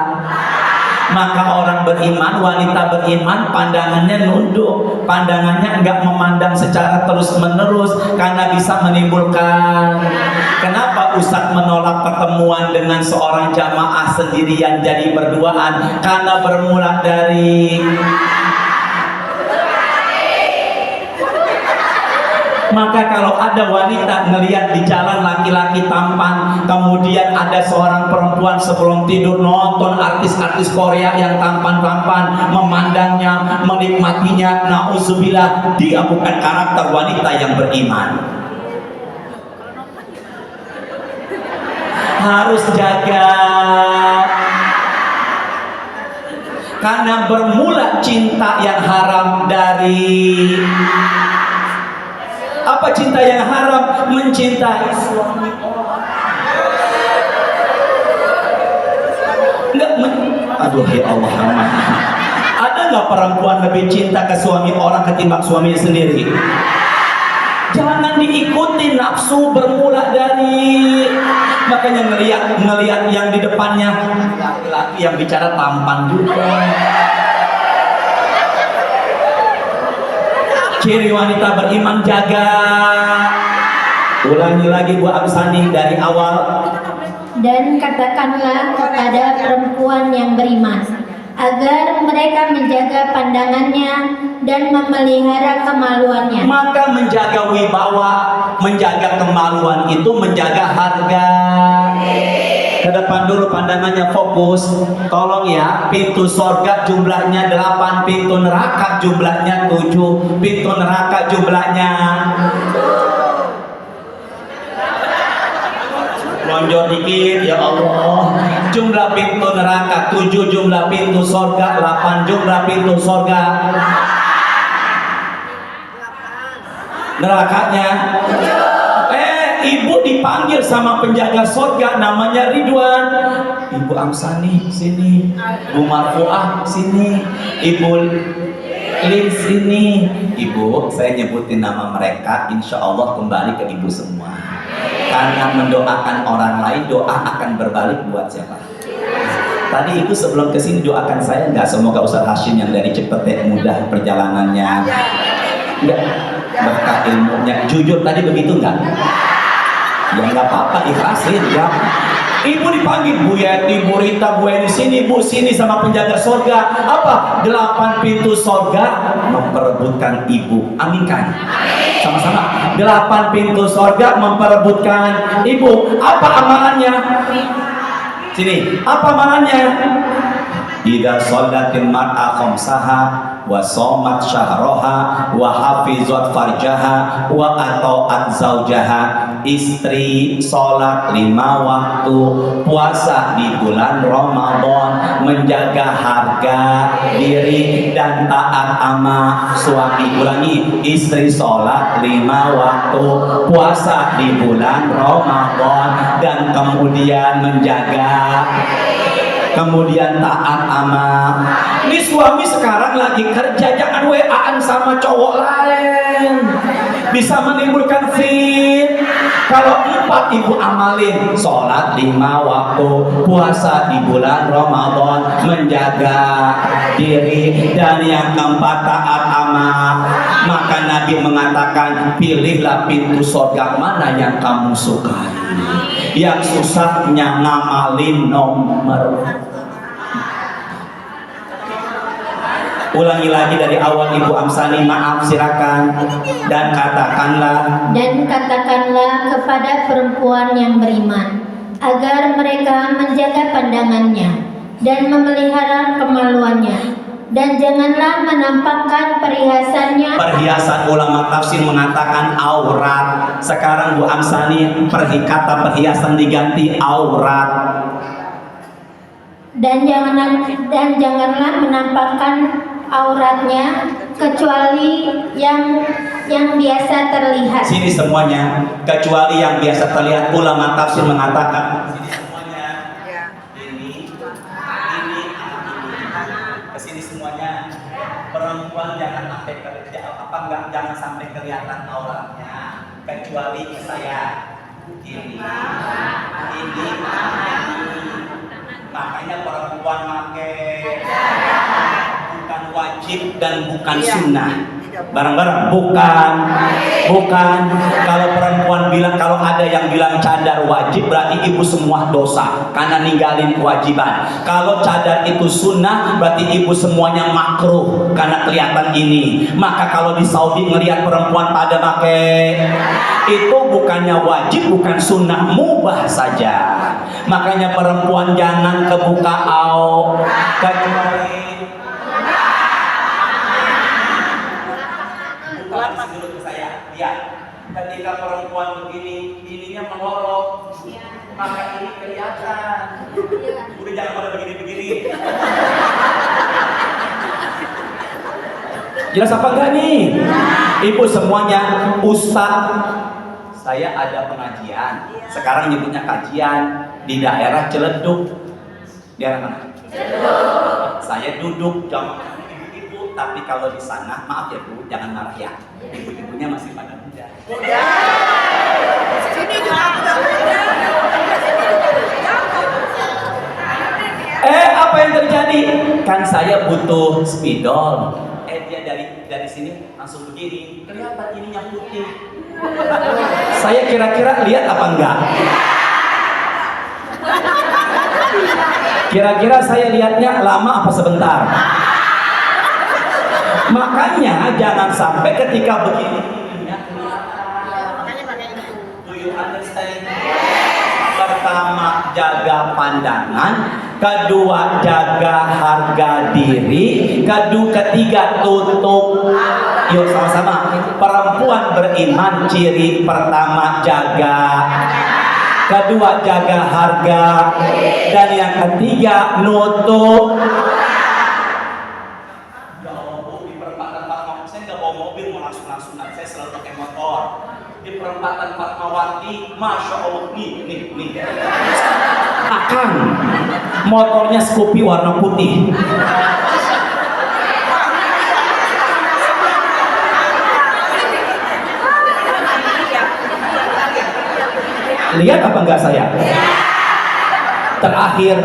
Maka orang beriman, wanita beriman, pandangannya nunduk, pandangannya nggak memandang secara terus menerus karena bisa menimbulkan. Kenapa Ustadz menolak pertemuan dengan seorang jamaah sendirian jadi berduaan? Karena bermula dari maka kalau ada wanita ngelihat di jalan laki-laki tampan, kemudian ada seorang perempuan sebelum tidur nonton artis-artis Korea yang tampan-tampan, memandangnya, menikmatinya, nauzubillah, dia bukan karakter wanita yang beriman. Harus jaga. Karena bermula cinta yang haram dari apa cinta yang haram? Mencintai suami orang. Aduh ya Allah, ada nggak perempuan lebih cinta ke suami orang ketimbang suami sendiri? Jangan diikuti nafsu bermula dari, makanya ngelihat yang di depannya laki-laki yang bicara tampan juga. Ciri wanita beriman, jaga. Ulangi lagi Bu Amsani dari awal. Dan katakanlah kepada perempuan yang beriman, agar mereka menjaga pandangannya dan memelihara kemaluannya. Maka menjaga wibawa, menjaga kemaluan itu menjaga harga. Ke depan dulu pandangannya, fokus. Tolong ya, pintu sorga jumlahnya 8, pintu neraka jumlahnya 7. Pintu neraka jumlahnya lonjor dikit ya Allah. Jumlah pintu neraka 7, jumlah pintu sorga 8, jumlah pintu sorga nerakanya. Ibu dipanggil sama penjaga sorga namanya Ridwan. Ibu Amsani sini, Bu Marfuah sini, Ibu Lin sini. Ibu, saya nyebutin nama mereka, insya Allah kembali ke ibu semua. Karena mendoakan orang lain, doa akan berbalik buat siapa? Tadi ibu sebelum kesini doakan saya nggak? Semoga Ustaz Hashim yang dari Cipete mudah perjalanannya, nggak berkah ilmunya. Jujur tadi begitu nggak? Ya nggak apa-apa, ikhlasin ya. Ibu dipanggil, Bu Yati, Bu Rita, Bu Eni sini, Bu sini sama penjaga sorga. Apa? 8 pintu sorga memperebutkan ibu. Aminkan. Sama-sama. 8 pintu sorga memperebutkan ibu. Apa amalannya? Sini. Apa amalannya? Idza sholatil mar'a khamsaha wa shamat syahraha wa hafizat farjaha wa ata'at zaujaha. Istri sholat 5 waktu, puasa di bulan Ramadan, menjaga harga diri dan taat sama suami. Ulangi, istri sholat 5 waktu, puasa di bulan Ramadan, dan kemudian menjaga, kemudian taat ama. Ini suami sekarang lagi kerja, jangan WA-an sama cowok lain, bisa menimbulkan fit. Kalau 4 ibu amalin, sholat 5 waktu, puasa di bulan Ramadan, menjaga diri, dan yang keempat taat ama. Maka Nabi mengatakan, pilihlah pintu surga mana yang kamu sukai. Yang susahnya ngamalin nomor. Ulangi lagi dari awal Ibu Amsani, maaf silakan. Dan katakanlah kepada perempuan yang beriman, agar mereka menjaga pandangannya dan memelihara kemaluannya, dan janganlah menampakkan perhiasannya. Perhiasan ulama tafsir mengatakan aurat. Sekarang Bu Amsani, kata perhiasan diganti aurat. Dan janganlah menampakkan auratnya kecuali yang biasa terlihat. Sini semuanya, kecuali yang biasa terlihat. Ulama tafsir mengatakan sini semuanya. Ini kesini semuanya. Perempuan jangan sampai jangan sampai kelihatan auratnya, kecuali saya. Ini makanya perempuan pakai bukan wajib dan bukan sunnah. Bareng-bareng bukan. Kalau perempuan bilang, kalau ada yang bilang cadar wajib, berarti ibu semua dosa karena ninggalin kewajiban. Kalau cadar itu sunnah, berarti ibu semuanya makruh karena kelihatan ini. Maka kalau di Saudi ngelihat perempuan pada pakai itu bukannya wajib, bukan sunnah, mubah saja. Makanya perempuan jangan kebuka kecuali dulu ke saya. Lihat, ketika perempuan begini, ininya melorot, maka ini kelihatan. Udah jangan pada begini-begini. Jelas apa enggak nih? Ibu semuanya, Ustadz, saya ada pengajian. Sekarang nyebutnya kajian di daerah Ciledug. Daerah mana? Ciledug. Saya duduk jam ibu-ibu, tapi kalau di sana, maaf ya Bu, jangan marah ya. Ibu-ibunya masih pada muda. Sini juga muda. Apa yang terjadi? Kan saya butuh spidol. Dia dari sini langsung begini. Kelihatan ininya putih. Saya kira-kira lihat apa enggak? Kira-kira saya lihatnya lama apa sebentar? Makanya jangan sampai ketika begini do you understand? Pertama, jaga pandangan. Kedua, jaga harga diri. Ketiga, tutup. Yuk sama-sama. Perempuan beriman, ciri pertama jaga. Kedua, jaga harga. Dan yang ketiga, nutup. Saya selalu pakai motor di perempatan Fatmawati, masya Allah, nih akan motornya Scoopy warna putih. Lihat apa enggak saya? Terakhir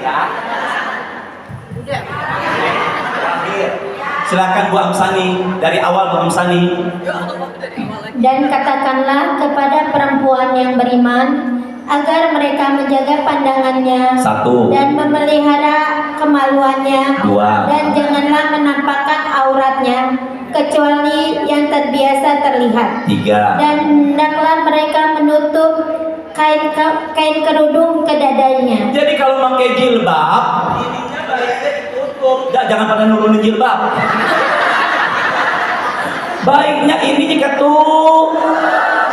ya. Silakan Bu Amsani, dari awal Bu Amsani. Dan katakanlah kepada perempuan yang beriman agar mereka menjaga pandangannya. 1. Dan memelihara kemaluannya. 2. Dan janganlah menampakkan auratnya kecuali yang terbiasa terlihat. 3. Dan hendaklah mereka menutup kain kerudung ke dadanya. Jadi kalau pakai jilbab, ininya baiknya ditutup. Jangan pada nurunin jilbab. Baiknya ini diketuk.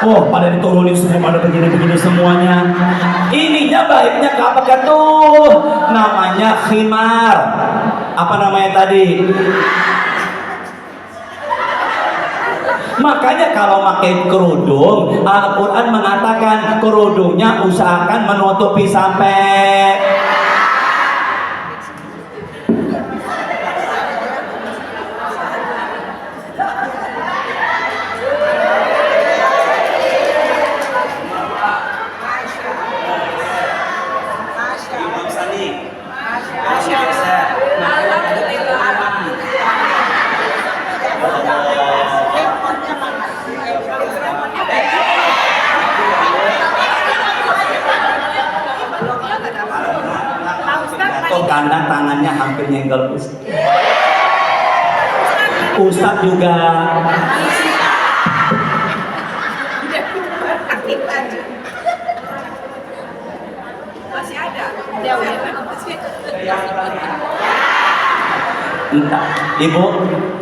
Oh, pada diturunin semua, pada begini-begini semuanya. Ininya baiknya apa ketuh? Namanya khimar. Apa namanya tadi? Makanya kalau pakai kerudung, Al-Quran mengatakan kerudungnya usahakan menutupi sampai karena tangannya hampir nyenggol Ustadz juga. Masih ada. Entah, Ibu,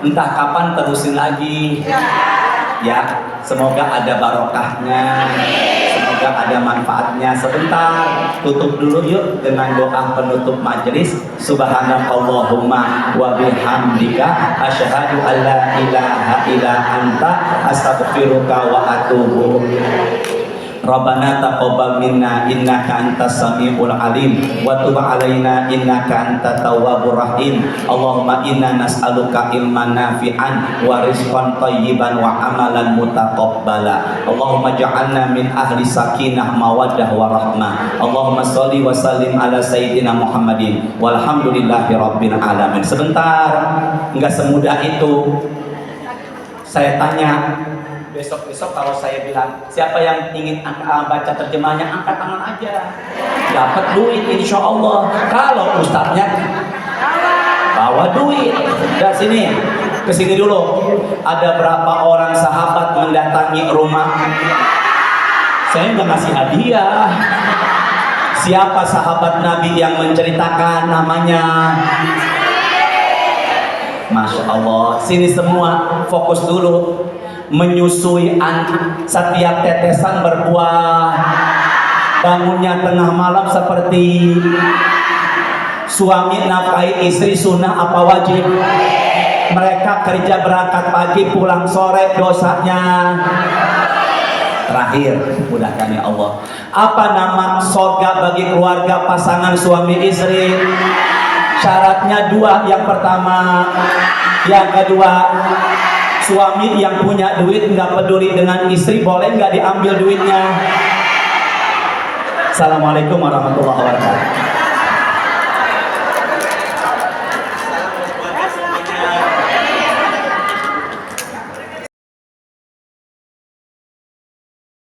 entah kapan terusin lagi. Ya, semoga ada barokahnya. Semoga ada manfaatnya. Sebentar, tutup dulu yuk dengan doa penutup majelis. Subhanakallahumma wa bihamdika asyhadu an la ilaha illa anta astaghfiruka wa atubu. Rabbana taqabbal minna innaka antas samiul alim wa tub alaina innaka antat tawwabur rahim. Allahumma inna nas'aluka ilman nafi'an wa rizqan thayyiban wa amalan mutaqabbala. Allahumma ja'alna min ahli sakinah mawaddah wa rahmah. Allahumma sholli wa sallim ala sayyidina Muhammadin walhamdulillahi rabbil alamin. Sebentar, enggak semudah itu. Saya tanya, besok kalau saya bilang siapa yang ingin baca terjemahnya, angkat tangan aja, dapat duit insya Allah. Kalau ustadznya bawa duit, dari sini ke sini dulu. Ada berapa orang sahabat mendatangi rumah saya, nggak ngasih hadiah. Siapa sahabat Nabi yang menceritakan namanya? Masya Allah. Sini semua fokus dulu. Menyusui anak, setiap tetesan berbuah. Bangunnya tengah malam seperti suami nafkahi istri, sunnah apa wajib? Mereka kerja berangkat pagi pulang sore, dosanya. Terakhir, mudahkan ya Allah. Apa nama surga bagi keluarga pasangan suami istri? Syaratnya dua. Yang pertama, yang kedua, suami yang punya duit nggak peduli dengan istri, boleh nggak diambil duitnya? Assalamualaikum warahmatullahi wabarakatuh.